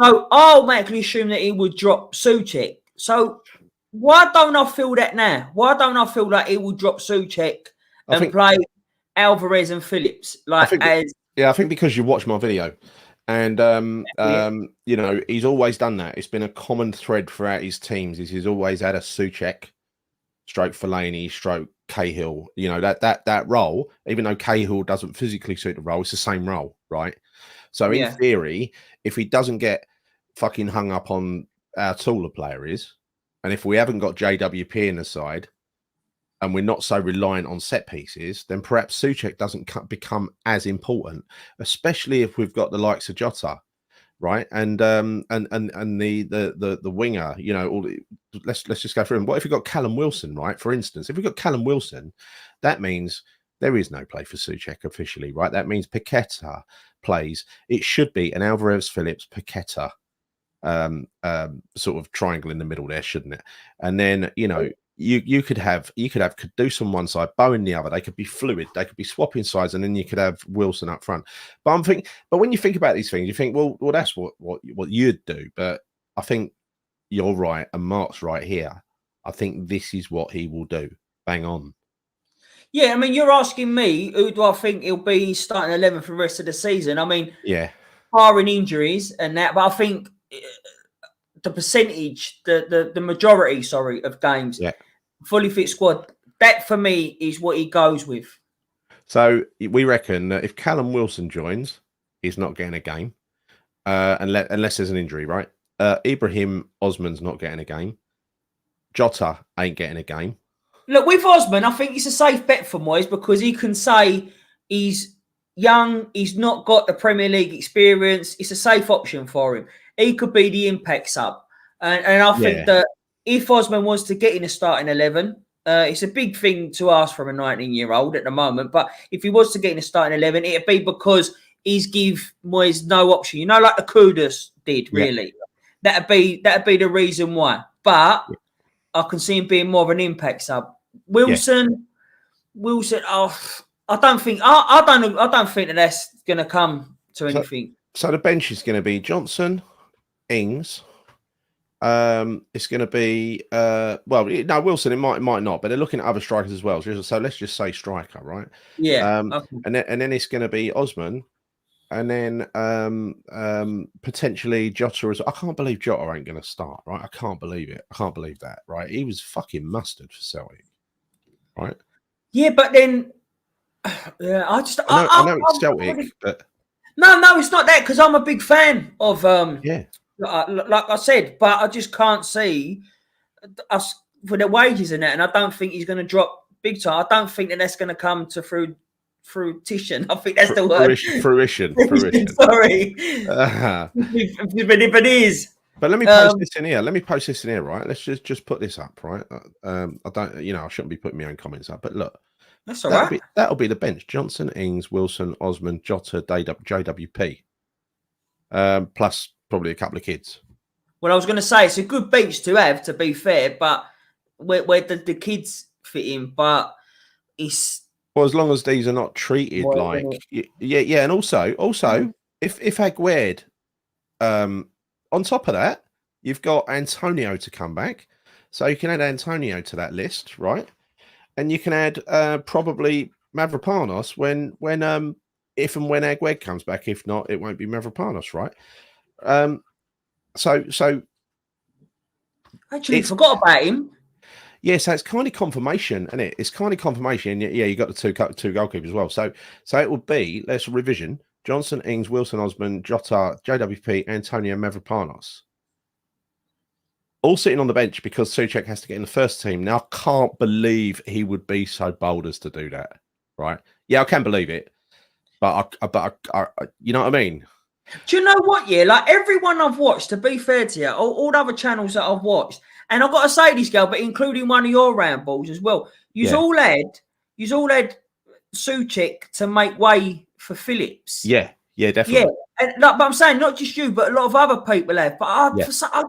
So I automatically assumed that he would drop Souček. So why don't I feel that now? Why don't I feel like he would drop Souček and play Alvarez and Phillips? I think because you watched my video, and he's always done that. It's been a common thread throughout his teams. He's always had a Souček, stroke Fellaini, stroke Cahill. That role. Even though Cahill doesn't physically suit the role, it's the same role, right? So in theory, if he doesn't get fucking hung up on how tall the player is, and if we haven't got JWP in the side, and we're not so reliant on set pieces, then perhaps Souček doesn't become as important, especially if we've got the likes of Jota. right? And the winger, you know, let's just go through them. What if you've got Callum Wilson, right? For instance, if we've got Callum Wilson, that means there is no play for Souček officially, right? That means Paqueta plays. It should be an Alvarez Phillips Paqueta sort of triangle in the middle there, shouldn't it? And then, you know, you could have Caduce on one side, Bowen the other. They could be fluid. They could be swapping sides, and then you could have Wilson up front. But when you think about these things, you think, well, that's what you'd do. But I think you're right, and Mark's right here. I think this is what he will do. Bang on. Yeah, I mean, you're asking me who do I think he'll be starting 11 for the rest of the season. I mean, yeah, barring injuries and that, but I think the percentage, the majority, sorry, of games, fully fit squad, that for me is what he goes with. So we reckon that if Callum Wilson joins, he's not getting a game, unless there's an injury, right? Ibrahim Osman's not getting a game. Jota ain't getting a game. Look, with Osman, I think it's a safe bet for Moyes because he can say he's young, he's not got the Premier League experience. It's a safe option for him. He could be the impact sub. And I think that if Osman was to get in a starting 11, it's a big thing to ask from a 19-year-old at the moment. But if he was to get in a starting 11, it'd be because he's give Moyes no option. You know, like the Kudus did, really. That'd be the reason why. But I can see him being more of an impact sub. Wilson. Oh, I don't think that that's going to come to anything. So the bench is going to be Johnson, Ings. It's going to be Wilson. It might not, but they're looking at other strikers as well. So let's just say striker, right? Yeah. And then it's going to be Osman, and then potentially Jota as well. I can't believe Jota ain't going to start, right? I can't believe it. I can't believe that, right? He was fucking mustard for Celtic, right? Yeah, but then I know it's Celtic, but no, it's not that because I'm a big fan of like I said, but I just can't see us for the wages in it, and I don't think he's going to drop big time. I don't think that's going to come to fruition. I think that's the word. Fruition. Sorry, but it is. But let me post this in here. Right? Let's just put this up, right? I don't, I shouldn't be putting my own comments up, but look, that's all right. That'll be the bench: Johnson, Ings, Wilson, Osman, Jota, JWP, plus probably a couple of kids. Well, I was going to say it's a good bench to have, to be fair, but where the kids fit in, but it's as long as these are not treated like and also if Aguerd, on top of that, you've got Antonio to come back, so you can add Antonio to that list, right? And you can add probably Mavropanos when if and when Aguerd comes back. If not, it won't be Mavropanos, right? So actually forgot about him. Yeah, so it's kind of confirmation, isn't it? It's kind of confirmation. Yeah, you got the two goalkeepers as well. So it would be, let's revision: Johnson, Ings, Wilson, Osman, Jota, JWP, Antonio, Mavropanos, all sitting on the bench because Souček has to get in the first team. Now, I can't believe he would be so bold as to do that, right? Yeah, I can believe it, but I you know what I mean? Do you know what? Yeah, like everyone I've watched, to be fair to you, all the other channels that I've watched, and I've got to say this, girl, but including one of your rambles as well, you've all had Souček to make way for Phillips. Yeah, definitely. Yeah, and but I'm saying not just you, but a lot of other people have. But I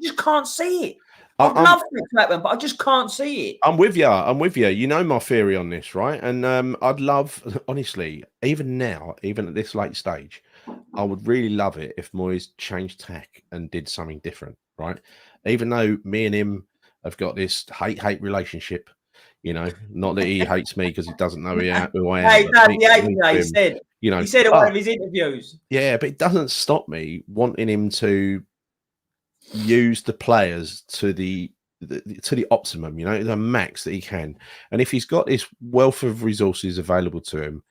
just can't see it. I'd love for it to happen, but I just can't see it. I'm with you. You know my theory on this, right? And I'd love, honestly, even now, even at this late stage, I would really love it if Moyes changed tack and did something different, right? Even though me and him have got this hate relationship, not that he hates me because he doesn't know who I am. He said in one of his interviews. Yeah, but it doesn't stop me wanting him to use the players to the optimum, the max that he can. And if he's got this wealth of resources available to him,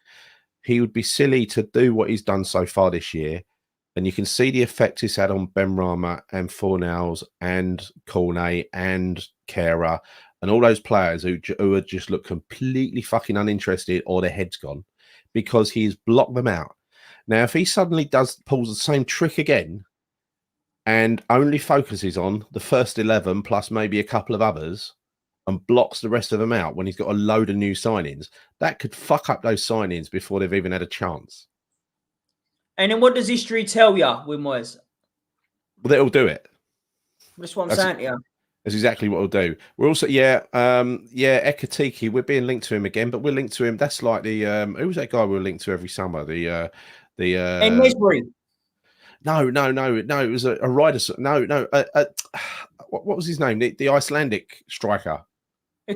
he would be silly to do what he's done so far this year. And you can see the effect he's had on Benrahma and Fornals and Cornet and Kera and all those players who just look completely fucking uninterested or their head's gone because he's blocked them out. Now, if he suddenly pulls the same trick again and only focuses on the first 11 plus maybe a couple of others and blocks the rest of them out when he's got a load of new signings, that could fuck up those signings before they've even had a chance. And then what does history tell you with Moyes? Well, they'll do it. That's what I'm saying to you. That's exactly what we'll do. We're also, Ekatike, we're being linked to him again, but we're linked to him. That's like the, who was that guy we were linked to every summer? And Nesbury. No, it was a rider. What was his name? The Icelandic striker.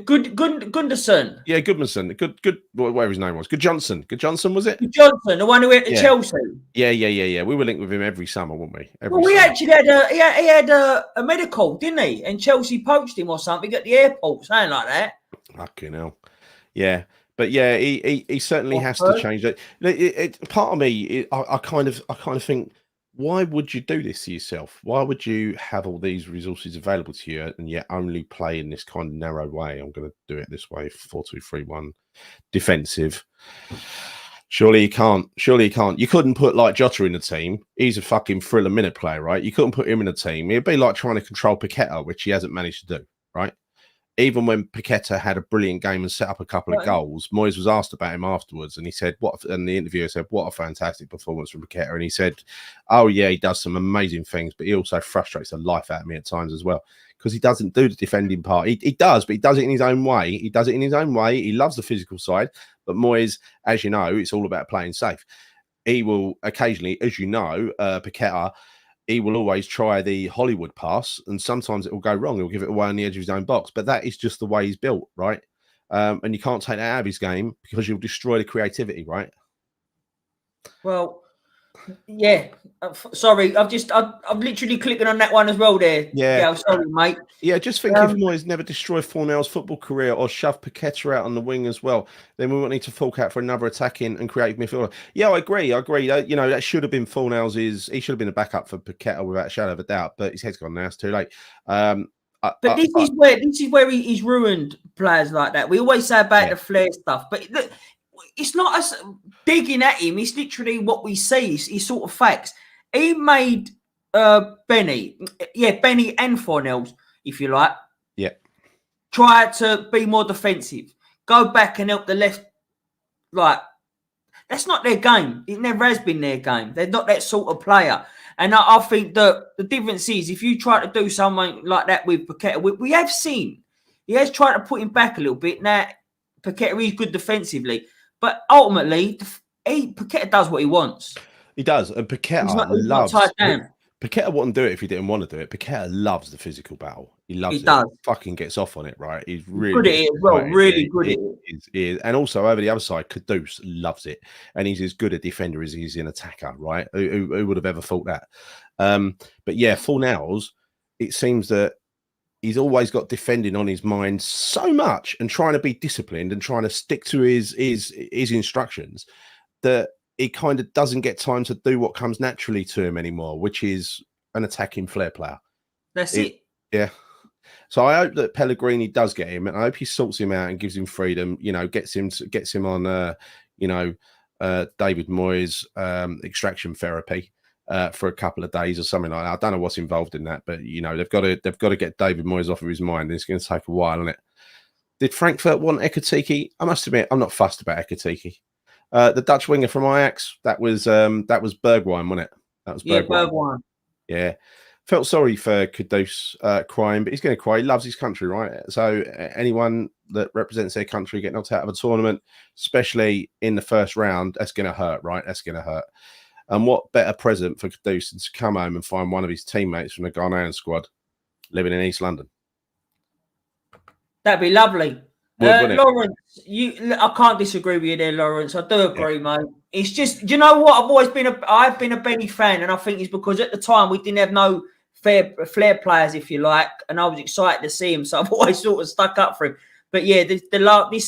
Gunderson. Yeah, Goodmanson. Good. Whatever his name was. Good Johnson, was it? Good Johnson, the one who went to Chelsea. Yeah. We were linked with him every summer, weren't we? We actually had he had a medical, didn't he? And Chelsea poached him or something at the airport, something like that. Fucking hell. Yeah. But yeah, he certainly has to change it. Part of me, I kind of think, why would you do this to yourself? Why would you have all these resources available to you and yet only play in this kind of narrow way? I'm going to do it this way, 4-2-3-1, defensive. Surely you can't. You couldn't put like Jota in the team. He's a fucking thriller minute player, right? You couldn't put him in the team. It'd be like trying to control Paqueta, which he hasn't managed to do, right? Even when Paqueta had a brilliant game and set up a couple of goals, Moyes was asked about him afterwards, and he said, and the interviewer said, what a fantastic performance from Paqueta. And he said, oh yeah, he does some amazing things, but he also frustrates the life out of me at times as well, because he doesn't do the defending part. He does, but he does it in his own way. He loves the physical side, but Moyes, as you know, it's all about playing safe. He will occasionally, as you know, Paqueta, he will always try the Hollywood pass, and sometimes it will go wrong. He'll give it away on the edge of his own box, but that is just the way he's built, right? And you can't take that out of his game because you'll destroy the creativity, right? Well, yeah. Sorry, I'm literally clicking on that one as well there. Yeah, sorry, mate. Yeah, just think if Moyes never destroyed Fornell's football career or shoved Paqueta out on the wing as well, then we won't need to fork out for another attacking and creative midfielder. Yeah, I agree. That should have been Fornell's. He should have been a backup for Paqueta without a shadow of a doubt, but his head's gone now. It's too late. This is where he's ruined players like that. We always say about the flair stuff, but it's not us digging at him. It's literally what we see. It's sort of facts. He made Benny and Fornells, if you like, try to be more defensive, go back and help the left. Like, that's not their game. It never has been their game. They're not that sort of player. And I think that the difference is, if you try to do something like that with Paqueta, we have seen he has tried to put him back a little bit. Now, Paqueta is good defensively, but ultimately, Paqueta does what he wants. He does, and Paqueta wouldn't do it if he didn't want to do it. Paqueta loves the physical battle. He loves it. Does. Fucking gets off on it, right? He's really good at it as well. Really good at it. And also over the other side, Kudus loves it, and he's as good a defender as he's an attacker, right? Who would have ever thought that? But yeah, Fornells, it seems that he's always got defending on his mind so much, and trying to be disciplined and trying to stick to his instructions, that he kind of doesn't get time to do what comes naturally to him anymore, which is an attacking flair player. That's it. Yeah. So I hope that Pellegrini does get him, and I hope he sorts him out and gives him freedom. Gets him on, David Moyes' extraction therapy for a couple of days or something like that. I don't know what's involved in that, but they've got to get David Moyes off of his mind. It's going to take a while, isn't it? Did Frankfurt want Ekatike? I must admit, I'm not fussed about Ekatike. The Dutch winger from Ajax, that was Bergwijn, wasn't it? That was Bergwijn. Yeah. Felt sorry for Kudus crying, but he's going to cry. He loves his country, right? So anyone that represents their country getting knocked out of a tournament, especially in the first round, that's going to hurt, right? That's going to hurt. And what better present for Kudus than to come home and find one of his teammates from the Ghanaian squad living in East London? That'd be lovely. Lawrence, I can't disagree with you there, Lawrence. I do agree, mate. It's just, you know what? I've been a Benny fan, and I think it's because at the time we didn't have no flair players, if you like, and I was excited to see him, so I've always sort of stuck up for him. But yeah, this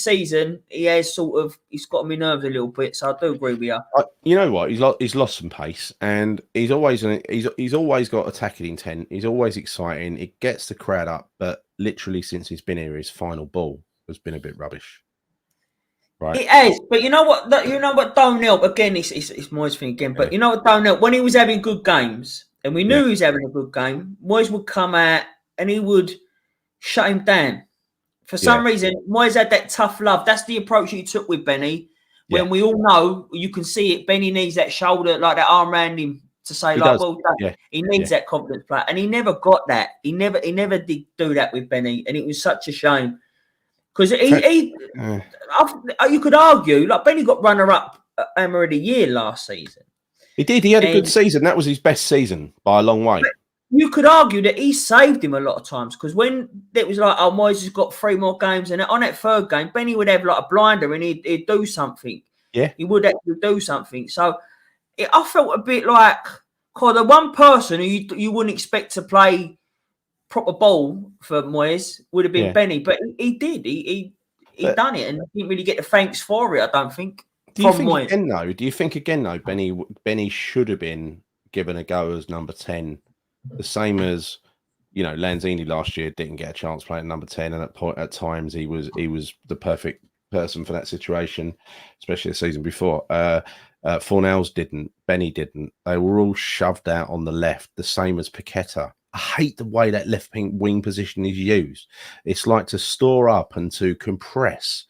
season he's got on my nerves a little bit, so I do agree with you. You know what? He's lost some pace, and he's always got attacking intent. He's always exciting. It gets the crowd up, but literally since he's been here, his final ball has been a bit rubbish. Right. It has, but you know what? Don't help. Again, it's Moyes thing again. But you know what? Don't help. When he was having good games and we knew he was having a good game, Moyes would come out and he would shut him down. For some reason, Moyes had that tough love. That's the approach he took with Benny. When we all know, you can see it, Benny needs that shoulder, like that arm around him to say, he like, does. well done. He needs that confidence play. And he never got that. He never did do that with Benny. And it was such a shame. Because you could argue, like Benny got runner-up Hammer of the Year last season. He did. He had a good season. That was his best season by a long way. You could argue that he saved him a lot of times because when it was like, oh, Moyes has got 3 more games, and on that third game, Benny would have like a blinder and he'd do something. Yeah. He would actually do something. So I felt a bit like, the one person who you wouldn't expect to play proper ball for Moyes would have been Benny, but he did. He done it and didn't really get the thanks for it, I don't think. Do you think again though, Benny should have been given a go as number 10, the same as Lanzini last year didn't get a chance playing number 10, and at times he was the perfect person for that situation, especially the season before. Fornals didn't, Benny didn't. They were all shoved out on the left, the same as Paqueta. I hate the way that left wing position is used. It's like to store up and to compress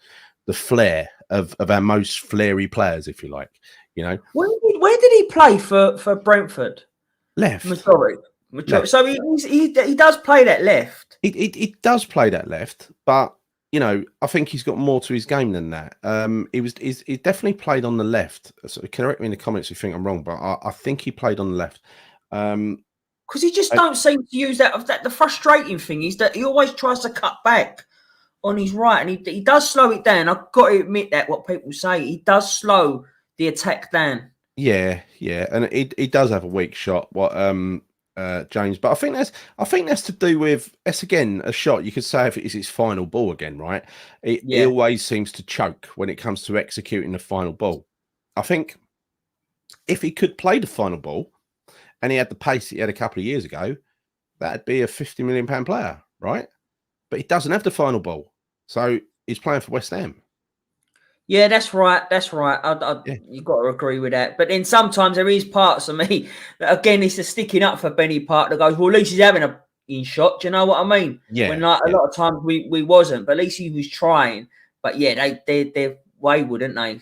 the flair of our most flary players, if you like. Where did he play for Brentford? Left. Majority. Left. So he does play that left. He does play that left, but I think he's got more to his game than that. He definitely played on the left. So correct me in the comments if you think I'm wrong, but I think he played on the left. Because he just don't seem to use that. The frustrating thing is that he always tries to cut back on his right, and he does slow it down. I've got to admit that what people say, he does slow the attack down. Yeah, and he does have a weak shot. James, but I think that's to do with again a shot. You could say if it is his final ball again, right? He always seems to choke when it comes to executing the final ball. I think if he could play the final ball and he had the pace he had a couple of years ago, that'd be a £50 million player, right? But he doesn't have the final ball, so he's playing for West Ham. Yeah, that's right. You've got to agree with that. But then sometimes there is parts of me that, again, it's a sticking up for Benny part that goes, well, at least he's having a shot. Do you know what I mean? Yeah. When a lot of times we wasn't, but at least he was trying. But yeah, they're wayward, aren't they?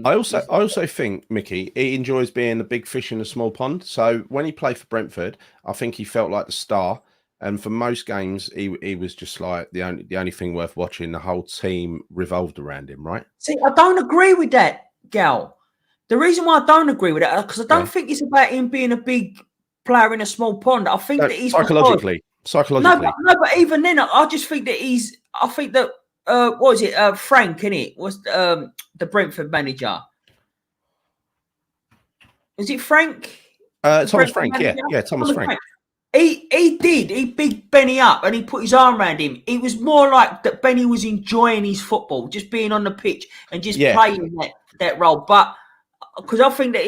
I also think, Mickey, he enjoys being the big fish in a small pond. So when he played for Brentford, I think he felt like the star. And for most games, he was just like the only thing worth watching. The whole team revolved around him, right? See, I don't agree with that, Gal. The reason why I don't agree with that because I don't think it's about him being a big player in a small pond. I think that he's psychologically. No, but even then, I just think that he's. I think that what is it? Frank, innit? Was the Brentford manager? Is it Frank? Thomas Frank, yeah, Thomas Frank. He bigged Benny up and he put his arm around him. It was more like that Benny was enjoying his football, just being on the pitch and just playing that role. But because I think that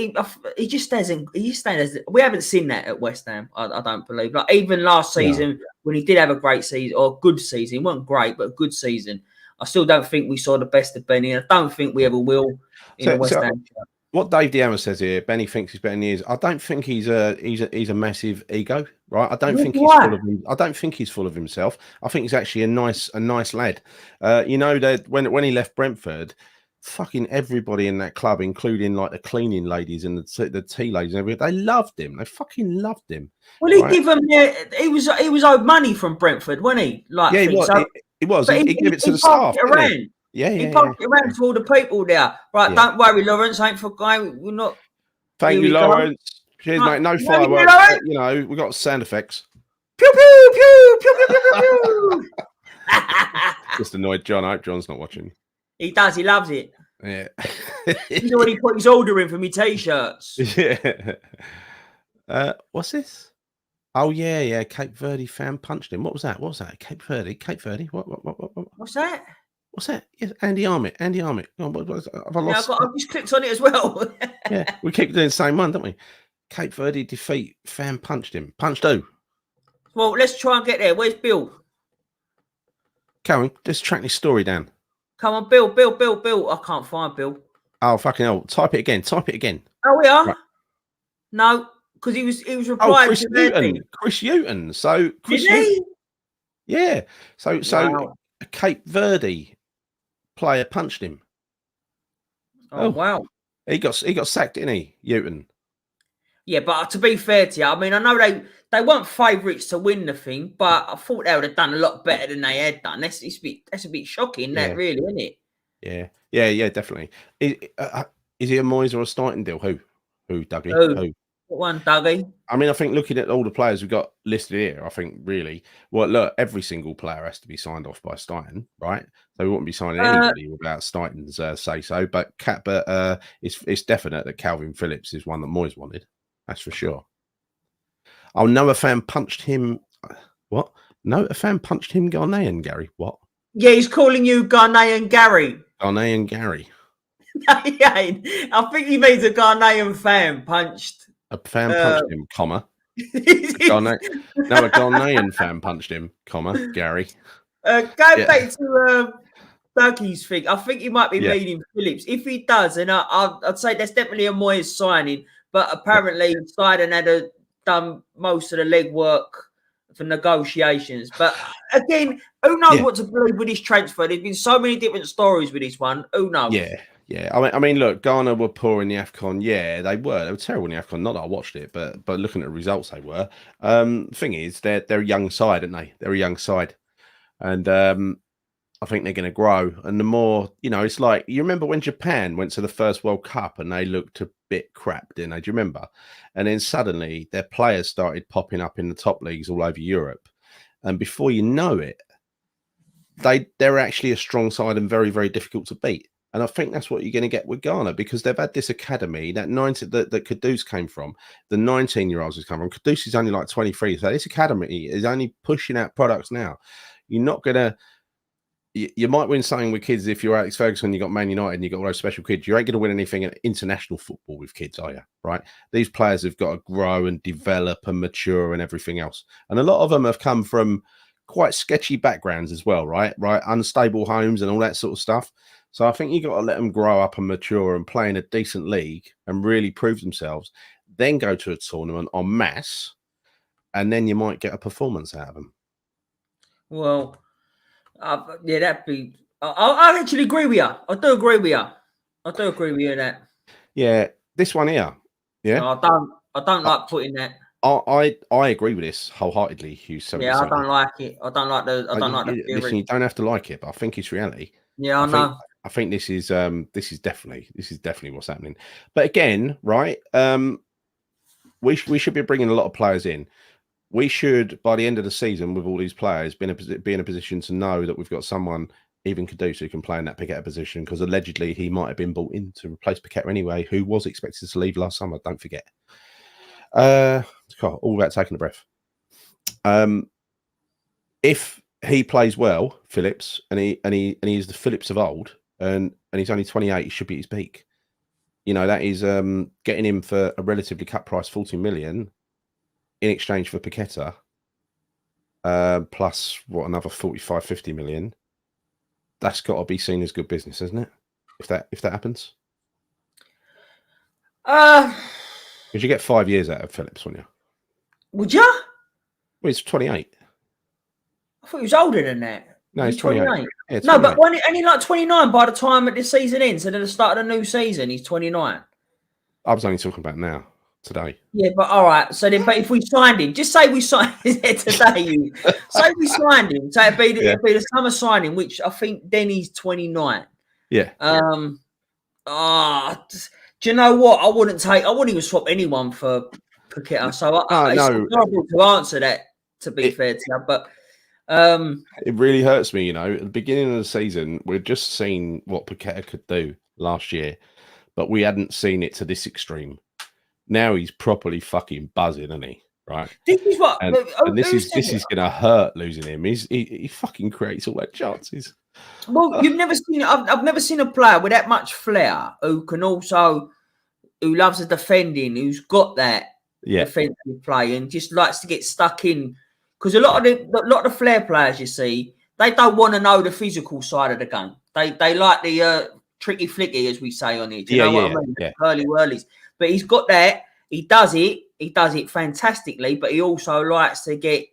he just doesn't. We haven't seen that at West Ham. I don't believe. Like even last season when he did have a great season or good season, it wasn't great, but a good season. I still don't think we saw the best of Benny. I don't think we ever will in the West Ham. What Dave Diamond says here, Benny thinks he's better than he is. I don't think he's a massive ego, right? I don't think he's full of him. I don't think he's full of himself. I think he's actually a nice lad. That when he left Brentford, fucking everybody in that club, including like the cleaning ladies and the tea ladies and everything, they loved him. They fucking loved him. Well, he gave him. He was owed money from Brentford, wasn't he? Like, yeah, he was. He gave it to the staff. He passed it around to all the people there. Right, don't worry, Lawrence. Ain't for going. We're not. Thank you, Lawrence. Cheers, mate. No fireworks. We got sound effects. Pew pew pew pew pew pew pew. Just annoyed John. I hope John's not watching. He does. He loves it. Yeah. He's already put his order in for me t-shirts. Yeah. What's this? Oh yeah. Cape Verde fan punched him. What was that? Cape Verde. What? What's that? What's that? Yes, Andy Armit. Have I lost? Yeah, I've just clicked on it as well. Yeah, we keep doing the same one, don't we? Cape Verde defeat. Fan punched him. Punched who? Well, let's try and get there. Where's Bill? Karen, let's track this story down. Come on, Bill. I can't find Bill. Oh, fucking hell. Type it again. Oh, we are? Right. No. because he was Oh, replying Chris to their Hughton. thing. Chris Hughton. So Chris Did Hughton. he? Yeah. So Wow. a Cape Verde player punched him. Oh wow. He got sacked, didn't he, Hughton? Yeah, but to be fair to you, I mean, I know they weren't favourites to win the thing, but I thought they would have done a lot better than they had done. That's a bit shocking, that really, isn't it? Yeah, definitely. Is he a Moyes or a Stein deal? Who, Dougie? Who? What one, Dougie? I mean, I think looking at all the players we've got listed here, I think really, well, look, every single player has to be signed off by Stein, right? So we wouldn't be signing anybody without Stein's say so. But it's definite that Calvin Phillips is one that Moyes wanted. That's for sure. Oh, Noah Fan punched him. What? Noah Fan punched him, Ghanaian Gary. What? Yeah, he's calling you Ghanaian Gary. Ghanaian Gary. Yeah, I think he means a Ghanaian fan punched. A fan punched him, comma. A Ghanaian fan punched him, comma, Gary. Going back to Dougie's thing, I think he might be meaning Phillips. If he does, then I'd say that's definitely a Moyes signing. But apparently, Stein had done most of the legwork for negotiations. But again, who knows what to believe with this transfer? There's been so many different stories with this one. Who knows? Yeah. I mean, look, Ghana were poor in the AFCON. Yeah, they were. They were terrible in the AFCON. Not that I watched it, but looking at the results, they were. Thing is, they're a young side, aren't they? They're a young side, and I think they're going to grow. And the more, it's like, you remember when Japan went to the first World Cup and they looked a bit crap, didn't they? Do you remember? And then suddenly their players started popping up in the top leagues all over Europe, and before you know it, they're actually a strong side and very, very difficult to beat. And I think that's what you're going to get with Ghana, because they've had this academy that Kudus came from, the 19-year-olds has come from. Kudus is only like 23, so this academy is only pushing out products now. You're not going to, you might win something with kids if you're Alex Ferguson, you got Man United and you got all those special kids. You ain't going to win anything in international football with kids, are you? Right? These players have got to grow and develop and mature and everything else. And a lot of them have come from quite sketchy backgrounds as well, right? Unstable homes and all that sort of stuff. So I think you got to let them grow up and mature and play in a decent league and really prove themselves. Then go to a tournament en masse, and then you might get a performance out of them. Well, that'd be. I actually agree with you. I do agree with you in that. Yeah, this one here. Yeah, no, I don't like putting that. I agree with this wholeheartedly, Hugh. Yeah, I don't like it. I don't like the theory. Listen, you don't have to like it, but I think it's reality. Yeah, I know. I think this is definitely what's happening. But again, right? We should be bringing a lot of players in. We should, by the end of the season, with all these players, be in a position to know that we've got someone, even Kudus, who can play in that Paqueta position, because allegedly he might have been brought in to replace Paqueta anyway, who was expected to leave last summer. Don't forget. All about taking a breath. If he plays well, Phillips, and he is the Phillips of old, and he's only 28, he should be at his peak. That is getting him for a relatively cut price, 40 million, in exchange for Paqueta, plus another 45, 50 million. That's got to be seen as good business, isn't it? If that happens, because you get 5 years out of Phillips, wouldn't you? Would you? Well, he's 28. I thought he was older than that. No, he's 28. Yeah, 28. No, but and he's like 29 by the time that the season ends, and at the start of the new season, he's 29. I was only talking about now, today. Yeah, but all right. So then, but if we signed him, just say we signed him today. Say we signed him. So it'd be the summer signing, which I think then he's 29. Yeah. Do you know what? I wouldn't even swap anyone for Paqueta. So it's horrible to answer that. To be fair to you, but. It really hurts me, at the beginning of the season, we'd just seen what Paqueta could do last year, but we hadn't seen it to this extreme. Now he's properly fucking buzzing, isn't he? Right. This is what, and this is going to hurt losing him. He fucking creates all that chances. Well, you've never seen. I've never seen a player with that much flair who loves the defending, who's got that defensive play and just likes to get stuck in. Because a lot of the flair players you see, they don't want to know the physical side of the game. They like the tricky flicky, as we say on it. Do you know what I mean? Yeah. Early whirlies. But he's got that. He does it. he does it fantastically, but he also likes to get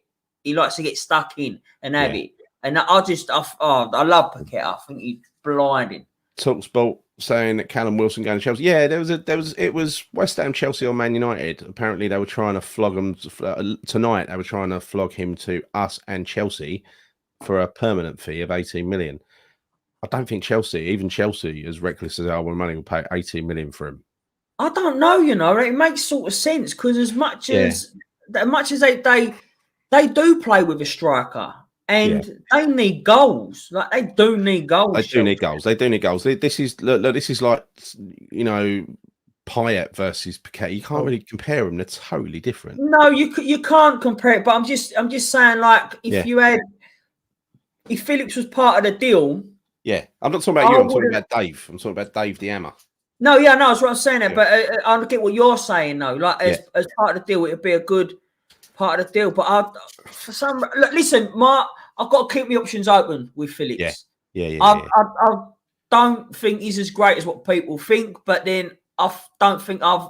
stuck in and have it. And I love Paqueta. I think he's blinding. Talksport saying that Callum Wilson going to Chelsea. Yeah, it was West Ham, Chelsea, or Man United. Apparently, they were trying to flog him tonight. They were trying to flog him to us and Chelsea for a permanent fee of 18 million. I don't think even Chelsea, as reckless as they are with money, will pay 18 million for him. I don't know. It makes sort of sense because as much as they do play with a striker. And they need goals. Like they do need goals. They do need goals. This is like Payet versus Paqueta. You can't really compare them. They're totally different. No, you can't compare it. But I'm just saying, like, if Phillips was part of the deal. Yeah, I'm not talking about you. I'm talking about Dave. I'm talking about Dave the Hammer. No, that's what I'm saying. Yeah. But I get what you're saying, though. Like as part of the deal, it'd be a good part of the deal. But listen, Mark. I've got to keep my options open with Phillips. Yeah. I don't think he's as great as what people think, but then I don't think I've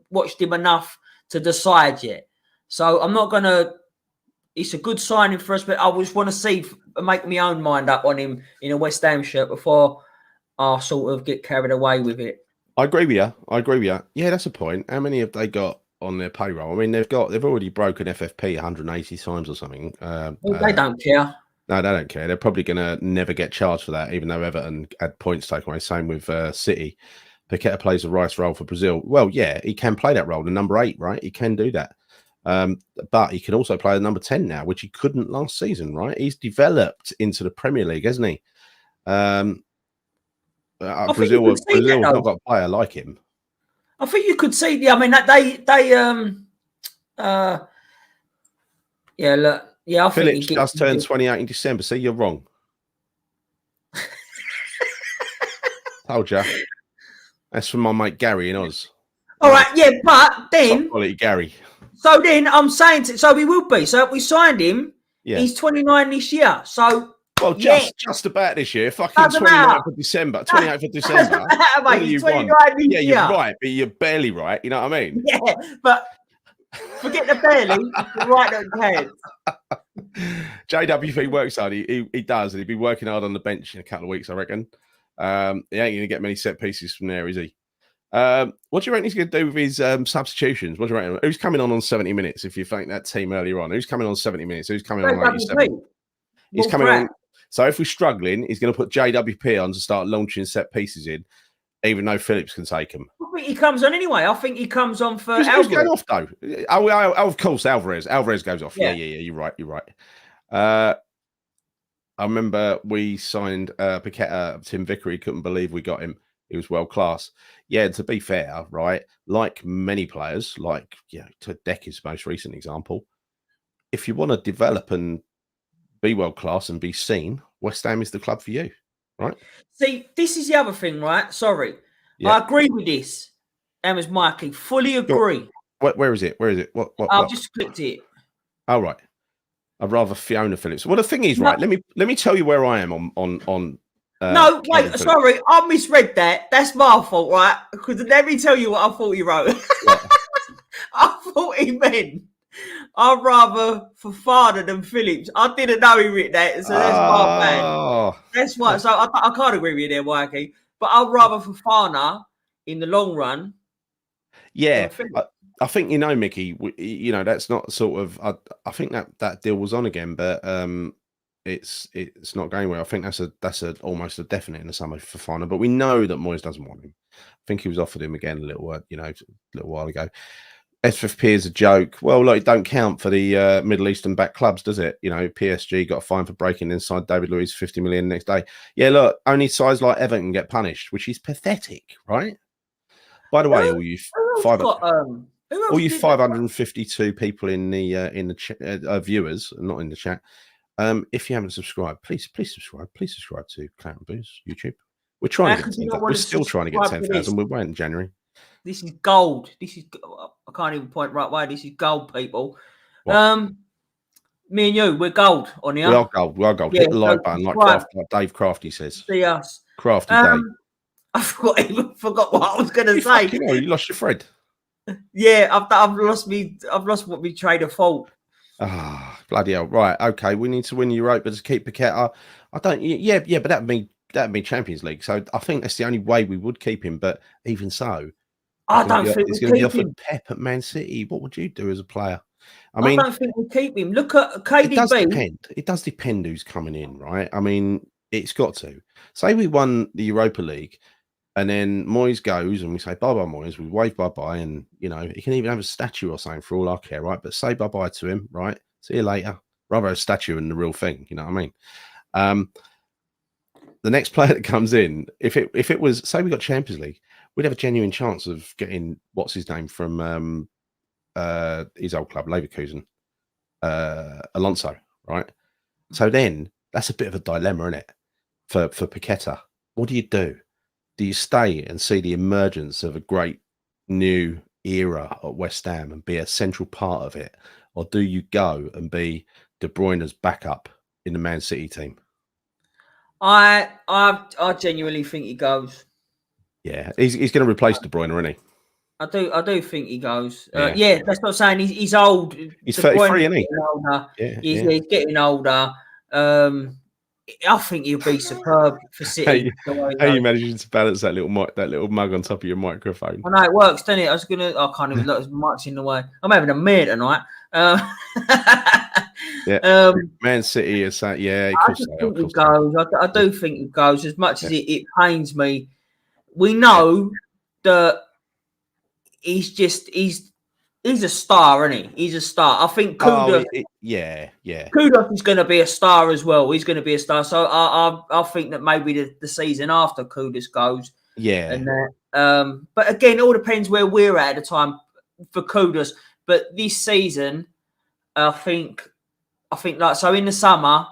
watched him enough to decide yet. So I'm not going to... It's a good signing for us, but I just want to make my own mind up on him in a West Ham shirt before I sort of get carried away with it. I agree with you. Yeah, that's a point. How many have they got on their payroll? I mean, they've already broken FFP 180 times or something. They don't care. No, they don't care. They're probably going to never get charged for that, even though Everton had points taken away. Same with City. Paqueta plays a rice role for Brazil. Well, yeah, he can play that role. The number 8, right? He can do that. But he can also play the number 10 now, which he couldn't last season, right? He's developed into the Premier League, hasn't he? Brazil's not got a player like him. I think you could see. I mean, look. Yeah, I Phillips just turned 28 in December. See, you're wrong. Told you. That's from my mate Gary in Oz. All right, yeah, but then... Top quality Gary. So then I'm saying... So he will be. So if we signed him, he's 29 this year. So... Well, just about this year. Fucking 29th of December. 28th of December. Mate, he's 29 this year. You're right, but you're barely right. You know what I mean? Yeah, but... Forget the barely, right on the head. JWP works hard. He does. He'll be working hard on the bench in a couple of weeks, I reckon. He ain't going to get many set pieces from there, is he? What do you reckon he's going to do with his substitutions? What do you reckon? Who's coming on 70 minutes? If you think that team earlier on, who's coming on 70 minutes? Who's coming on 87? He's coming on. So if we're struggling, he's going to put JWP on to start launching set pieces in. Even though Phillips can take him. I think he comes on anyway. I think he comes on for Alvarez. Who's going off, though? Oh, of course, Alvarez. Alvarez goes off. Yeah. You're right. I remember we signed Paqueta, Tim Vickery. Couldn't believe we got him. He was world class. Yeah, to be fair, right, like many players, to Decky's most recent example, if you want to develop and be world class and be seen, West Ham is the club for you. Right. See, this is the other thing, right? Sorry. Yeah. I agree with this. Emma's Mikey. Fully agree. Where is it? What? I've just clicked it. Oh, right. I'd rather Fiona Phillips. Well, the thing is, right, let me tell you where I am on no, wait, sorry. I misread that. That's my fault, right? Because let me tell you what I thought he wrote. I thought he meant I'd rather Fofana than Phillips. I didn't know he wrote that, so that's my bad. That's why. So I can't agree with you there, Mikey. But I'd rather Fofana in the long run. Yeah, I think Mickey. That's not sort of. I think that deal was on again, but it's not going well. I think that's almost a definite in the summer for Fofana. But we know that Moyes doesn't want him. I think he was offered him again a little while ago. SFP is a joke. Well, look, it don't count for the Middle Eastern backed clubs, does it? PSG got a fine for breaking inside David Luiz 50 million next day. Yeah, look, only sides like Everton get punished, which is pathetic, right? By the way, all you 552 people in the viewers, not in the chat, if you haven't subscribed, please subscribe. Please subscribe to Claret and Booze YouTube. We're trying to get 10,000. We're still trying to get 10,000. We're waiting January. This is gold. I can't even point right way. This is gold, people. What? Me and you, we're gold on here. We are gold. Yeah, hit the like button, like Dave Crafty says. See us. Crafty Dave. I forgot what I was going to say. You lost your thread. Yeah, I've lost what we train of thought. Ah, bloody hell! Right, okay, we need to win Europa to keep Paqueta. I don't. Yeah, but that'd be Champions League. So I think that's the only way we would keep him. But even so, I don't think he's we going to be keep offered him. Pep at Man City. What would you do as a player? I I mean, don't think we keep him. Look at it does KDB. depend. It does depend who's coming in, right? I mean, it's got to. Say we won the Europa League. And then Moyes goes and we say bye bye Moyes, we wave bye bye, and he can even have a statue or something for all I care, right? But say bye bye to him, right? See you later. Rather a statue than the real thing, you know what I mean? The next player that comes in, if it was, say we got Champions League, we'd have a genuine chance of getting what's his name from his old club, Leverkusen, Alonso, right? So then that's a bit of a dilemma, isn't it? For Paqueta. What do you do? Do you stay and see the emergence of a great new era at West Ham and be a central part of it? Or do you go and be De Bruyne's backup in the Man City team? I genuinely think he goes. Yeah, he's going to replace De Bruyne, isn't he? I do think he goes. Yeah. Yeah, that's not saying he's old. He's 33, isn't he? Older. Yeah, he's getting older. I think he'll be superb for City. How you managing to balance that little mug on top of your microphone? I know it works, doesn't it? I can't even look. There's mic's in the way. I'm having a mare tonight. Yeah, Man City is that. Yeah, I just think it goes. I do think it goes. As much as it pains me, we know that he's a star, isn't he? He's a star. I think Kudus. Kudus is going to be a star as well. He's going to be a star. So I think that maybe the season after Kudus goes. Yeah. And but again, it all depends where we're at the time for Kudus. But this season, I think like so in the summer,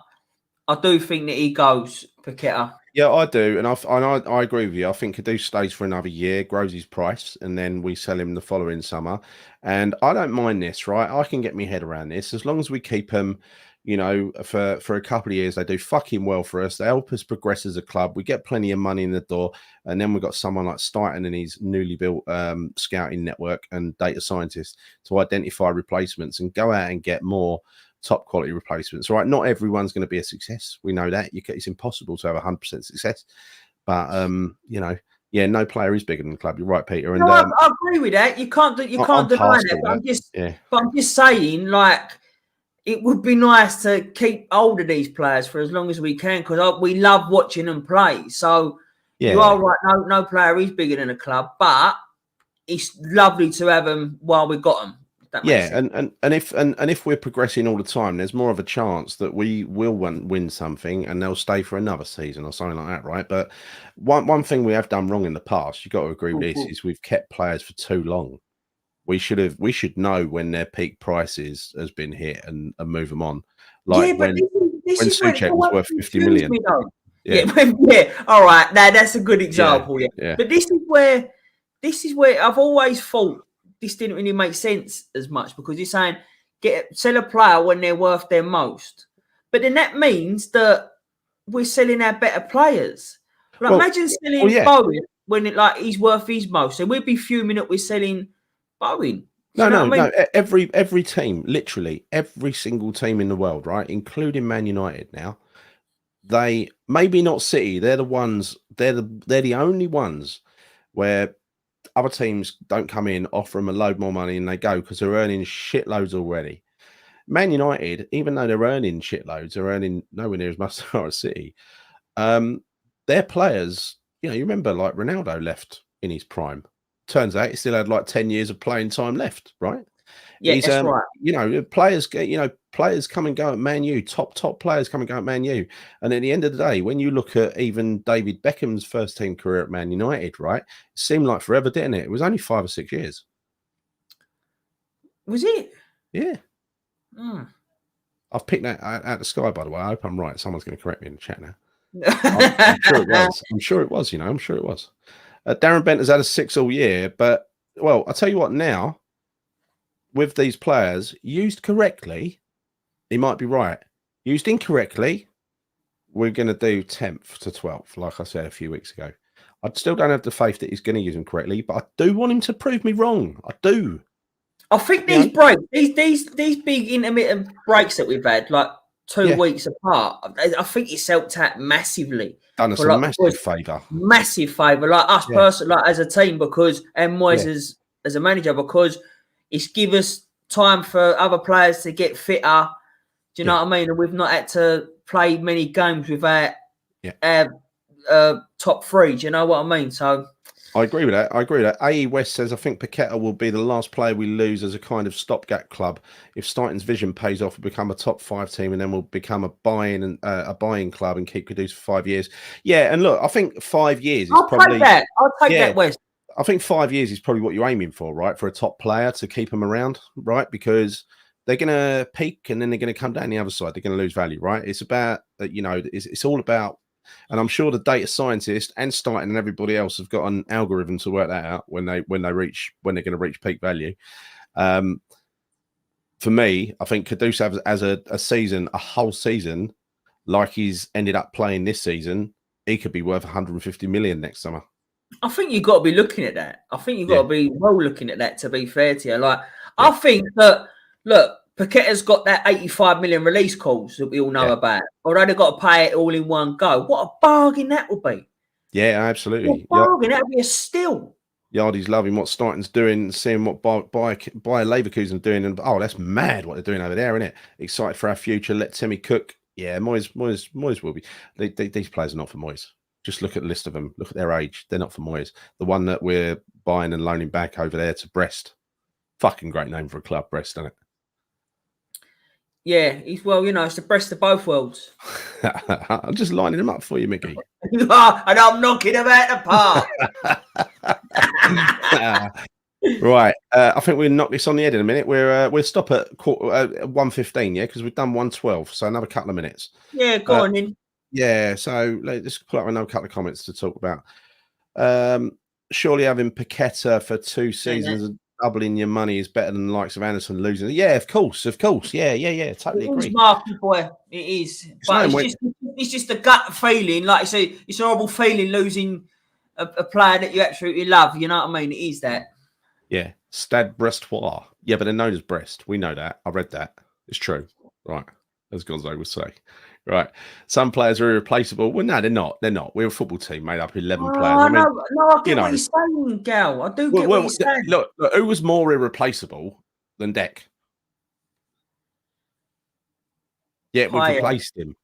I do think that he goes, Paqueta. Yeah, I do, and I agree with you. I think Kudus stays for another year, grows his price, and then we sell him the following summer. And I don't mind this, right? I can get my head around this as long as we keep him, for a couple of years. They do fucking well for us. They help us progress as a club. We get plenty of money in the door, and then we've got someone like Stighton and his newly built scouting network and data scientists to identify replacements and go out and get more top quality replacements. Right, not everyone's going to be a success. We know that. It's impossible to have 100% success, but no player is bigger than the club. You're right, Peter. And no, I agree with that. You can't deny that. But I'm just saying, like, it would be nice to keep hold of these players for as long as we can because we love watching them play. So you are right. No player is bigger than a club, but it's lovely to have them while we got them. Yeah, and if we're progressing all the time, there's more of a chance that we will win something and they'll stay for another season or something like that, right? But one thing we have done wrong in the past, you've got to agree with this, is we've kept players for too long. We should know when their peak price has been hit and move them on. Like when Souček was worth 50 million. All right, now that's a good example. Yeah. But this is where I've always thought this didn't really make sense as much because you're saying sell a player when they're worth their most, but then that means that we're selling our better players. Like, imagine selling Bowen when he's worth his most, and we'd be fuming that we're selling Bowen. No. Every team, literally every single team in the world, right, including Man United now. They maybe not City. They're the ones. They're the only ones where other teams don't come in, offer them a load more money, and they go because they're earning shitloads already. Man United, even though they're earning shitloads, they're earning nowhere near as much as City. Their players, you remember like Ronaldo left in his prime. Turns out he still had like 10 years of playing time left, right? Yeah, that's right. Players come and go at Man U. Top players come and go at Man U. And at the end of the day, when you look at even David Beckham's first team career at Man United, right, it seemed like forever, didn't it? It was only 5 or 6 years. Was it? Yeah. I've picked that out of the sky, by the way. I hope I'm right. Someone's going to correct me in the chat now. I'm sure it was. I'm sure it was. I'm sure it was. Darren Bent has had a 6 all year, but I'll tell you what now. With these players, used correctly, he might be right. Used incorrectly, we're going to do 10th to 12th, like I said a few weeks ago. I still don't have the faith that he's going to use them correctly, but I do want him to prove me wrong. I do. I think these breaks, these big intermittent breaks that we've had, like 2 weeks apart, I think it's helped out massively. Done us a massive favour. Massive favour, like us personally, like as a team, and Moyes as a manager, because it's give us time for other players to get fitter. Do you know what I mean? And we've not had to play many games without top three. Do you know what I mean? So I agree with that. AE West says, I think Paqueta will be the last player we lose as a kind of stopgap club. If Stighton's vision pays off, we'll become a top 5 team, and then we'll become a buying club and keep Kudus for 5 years. Yeah, and look, I think 5 years is probably that. I'll take that, West. I think 5 years is probably what you're aiming for, right? For a top player to keep them around, right? Because they're going to peak and then they're going to come down the other side. They're going to lose value, right? It's about, it's all about. And I'm sure the data scientists and Stighton and everybody else have got an algorithm to work that out when they're going to reach peak value. For me, I think Kudus as a season, a whole season, like he's ended up playing this season, he could be worth 150 million next summer. I think you've got to be looking at that. I think you've got to be well looking at that, to be fair to you. Like, I think that, look, Paqueta's got that 85 million release clause that we all know about. Although they've got to pay it all in one go. What a bargain that would be. Yeah, absolutely. What a bargain. That would be a steal. Yardy's loving what Stighton's doing, seeing what Bayer Leverkusen's doing. And, that's mad what they're doing over there, isn't it? Excited for our future. Let Timmy cook. Yeah, Moyes will be. These players are not for Moyes. Just look at the list of them. Look at their age. They're not for Moyes. The one that we're buying and loaning back over there to Brest. Fucking great name for a club, Brest, isn't it? Yeah, it's the best of both worlds. I'm just lining them up for you, Mickey. And I'm knocking them out the park. Right. I think we'll knock this on the head in a minute. We'll stop at 1:15, because we've done 1:12, so another couple of minutes. Yeah, go on in. Yeah, so let's pull up another couple of comments to talk about. Surely having Paqueta for 2 seasons and doubling your money is better than the likes of Anderson losing. Yeah, of course. Yeah, totally agree. It's market, boy. It is. But it's just a gut feeling. Like I say, it's a horrible feeling losing a player that you absolutely love. You know what I mean? It is that. Yeah. Stade Brestois. Yeah, but they're known as Brest. We know that. I read that. It's true. Right. As Gonzo would say. Right. Some players are irreplaceable. Well, no, they're not. We're a football team made up of 11 players. I get what you're saying, Gal. I do get what you're saying. Look, who was more irreplaceable than Deck? Yeah, we replaced him,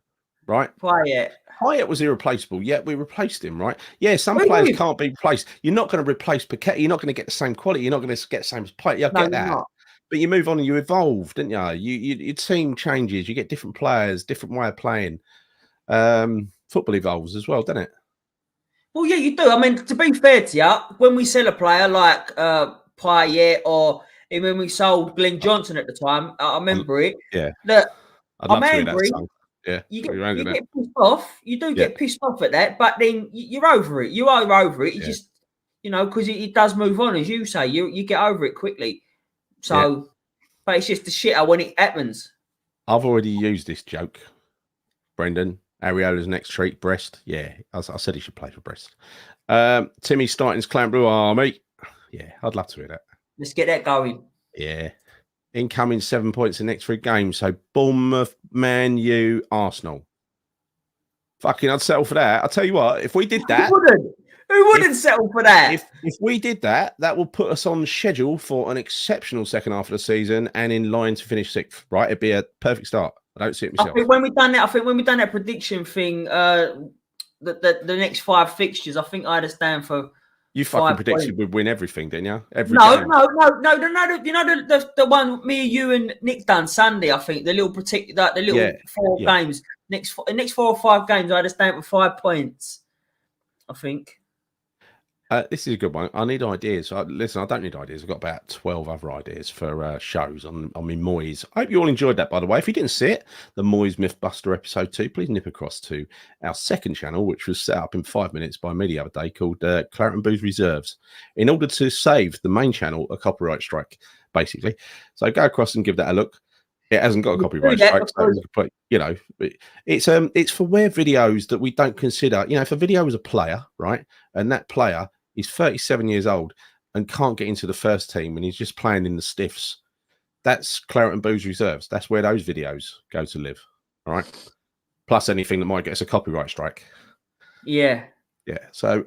right? Payet was irreplaceable, yet we replaced him, right? Yeah, some players can't be replaced. You're not going to replace Paqueta. You're not going to get the same quality. You're not going to get the same play. Yeah, I get that. Not. But you move on and you evolve, didn't you? Your team changes. You get different players, different way of playing. Football evolves as well, doesn't it? Well, yeah, you do. I mean, to be fair to you, when we sell a player like Payet or even when we sold Glenn Johnson at the time, I remember it. Yeah. I'm angry. Yeah. You get pissed off. You do get pissed off at that, but then you're over it. You are over it. You just, because it does move on, as you say. You get over it quickly. So, but it's just the shitter when it happens. I've already used this joke, Brendan. Ariola's next treat, Brest. Yeah, I said he should play for Brest. Timmy Stighton's Clan Blue Army. Yeah, I'd love to hear that. Let's get that going. Yeah. Incoming 7 points in the next 3 games. So Bournemouth, Man U, Arsenal. Fucking, I'd settle for that. I'll tell you what, if we did that. Who wouldn't settle for that? If we did that, that will put us on schedule for an exceptional second half of the season and in line to finish 6th, right? It'd be a perfect start. I don't see it myself. I think when we've done that prediction thing, the next 5 fixtures, I think I had a stand for. You fucking predicted we'd win everything, didn't you? No. You know the one me, you, and Nick done Sunday. I think the little 4 games. Next 4 or 5 games, I had a stand for 5 points. I think. This is a good one. I need ideas. Listen, I don't need ideas. I've got about 12 other ideas for shows on my Moyes. I hope you all enjoyed that, by the way. If you didn't see it, the Moyes Mythbuster episode 2, please nip across to our second channel, which was set up in 5 minutes by me the other day, called Claret and Booze Reserves, in order to save the main channel a copyright strike, basically. So go across and give that a look. It hasn't got a copyright strike, so it's complete, you know. It's for where videos that we don't consider. You know, if a video was a player, right, and that player is 37 years old and can't get into the first team, and he's just playing in the stiffs, that's Claret and Booze reserves. That's where those videos go to live. All right. Plus anything that might get us a copyright strike. Yeah. Yeah. So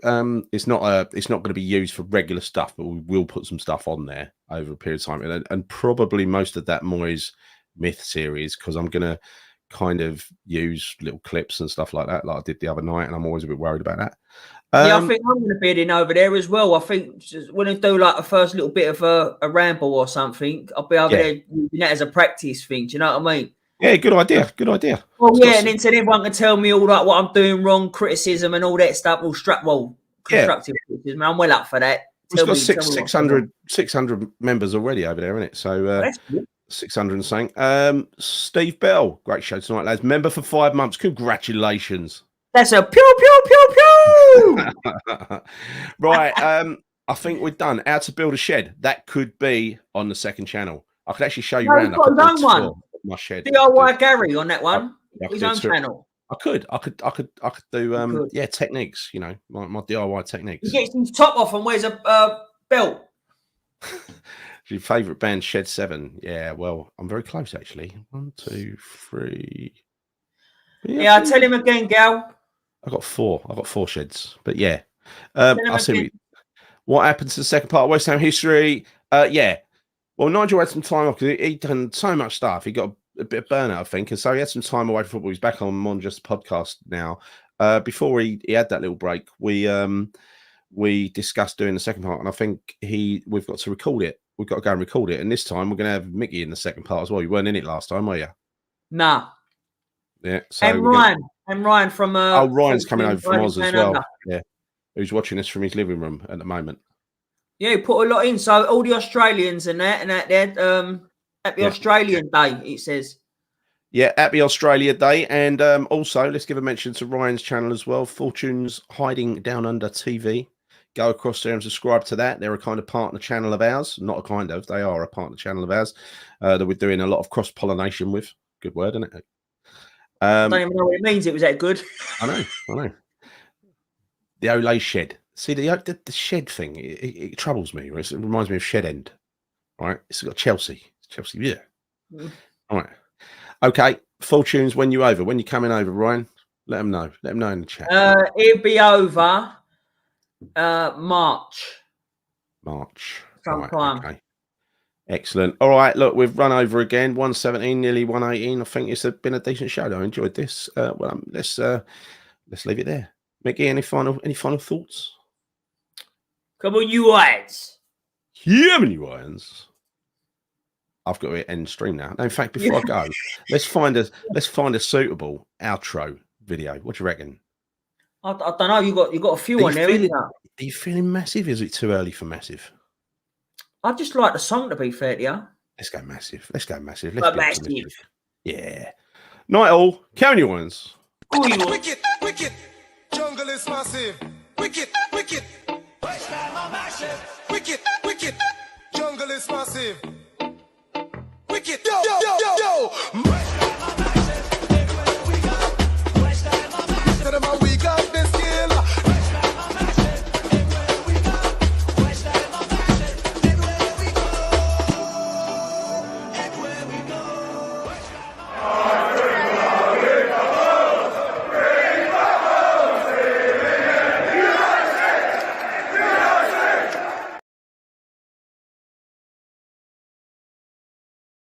it's not going to be used for regular stuff, but we will put some stuff on there over a period of time, and probably most of that Moyes Myth series, because I'm going to kind of use little clips and stuff like that, like I did the other night, and I'm always a bit worried about that. Yeah, I think I'm going to bid in over there as well. I think when I do like a first little bit of a ramble or something, I'll be over there using that as a practice thing. Do you know what I mean? Yeah, good idea. Good idea. Well, yeah, and then so everyone can tell me all like what I'm doing wrong, criticism and all that stuff. Constructive criticism. I'm well up for that. It's got 600 members already over there, isn't it? So that's good. 600 and something. Steve Bell, great show tonight, lads. Member for 5 months. Congratulations. That's a pew pew pew pew. Right. I think we're done. How to build a shed. That could be on the second channel. I could actually show you around. He's got his own one. My shed. DIY Gary on that one. His own channel. I could do techniques, you know, my DIY techniques. He gets his top off and wears a belt. Your favourite band, Shed 7. Yeah, well, I'm very close actually. 1, 2, 3. Yeah, I'll tell him again, Gal. I got 4 sheds, but yeah. I'll see what happens to the second part of West Ham history. Yeah. Well, Nigel had some time off because he'd done so much stuff. He got a bit of burnout, I think, and so he had some time away from football. He's back on Just Podcast now. Before he had that little break, we discussed doing the second part, and I think we've got to record it. We've got to go and record it, and this time we're going to have Mickey in the second part as well. You weren't in it last time, were you? Nah. Yeah. So and Ryan from Ryan's coming over from Oz as well. Yeah, who's watching us from his living room at the moment. Yeah, he put a lot in. So all the Australians and that there, happy Australian Day, it says. Yeah, happy Australia Day. And also, let's give a mention to Ryan's channel as well, Fortune's Hiding Down Under TV. Go across there and subscribe to that. They're a kind of partner channel of ours. Not a kind of, they are a partner channel of ours that we're doing a lot of cross-pollination with. Good word, isn't it? I don't even know what it means. It was that good. I know. The Olay shed. See, the shed thing, it troubles me. It reminds me of Shed End. Right? It's got Chelsea. Yeah. All right. Okay. Fortunes, when you're coming over, Ryan, let them know. Let them know in the chat. It'll be over March. Sometime. Right, okay. Excellent. All right, look, we've run over again. 117, nearly 118. I think it's been a decent show. I enjoyed this. Let's leave it there. Mickey, any final thoughts? Come on, you irons. Yeah, you irons. I've got to end stream now. No, in fact, before I go, let's find a suitable outro video. What do you reckon? I don't know. You got a few on there. Are you feeling massive? Is it too early for massive? I just like the song, to be fair to you. Let's go massive. Let's massive. Yeah. Night all. Count your ones. Wicked. Jungle is massive. Wicked. Wicked. Jungle is massive. Wicked. Yo.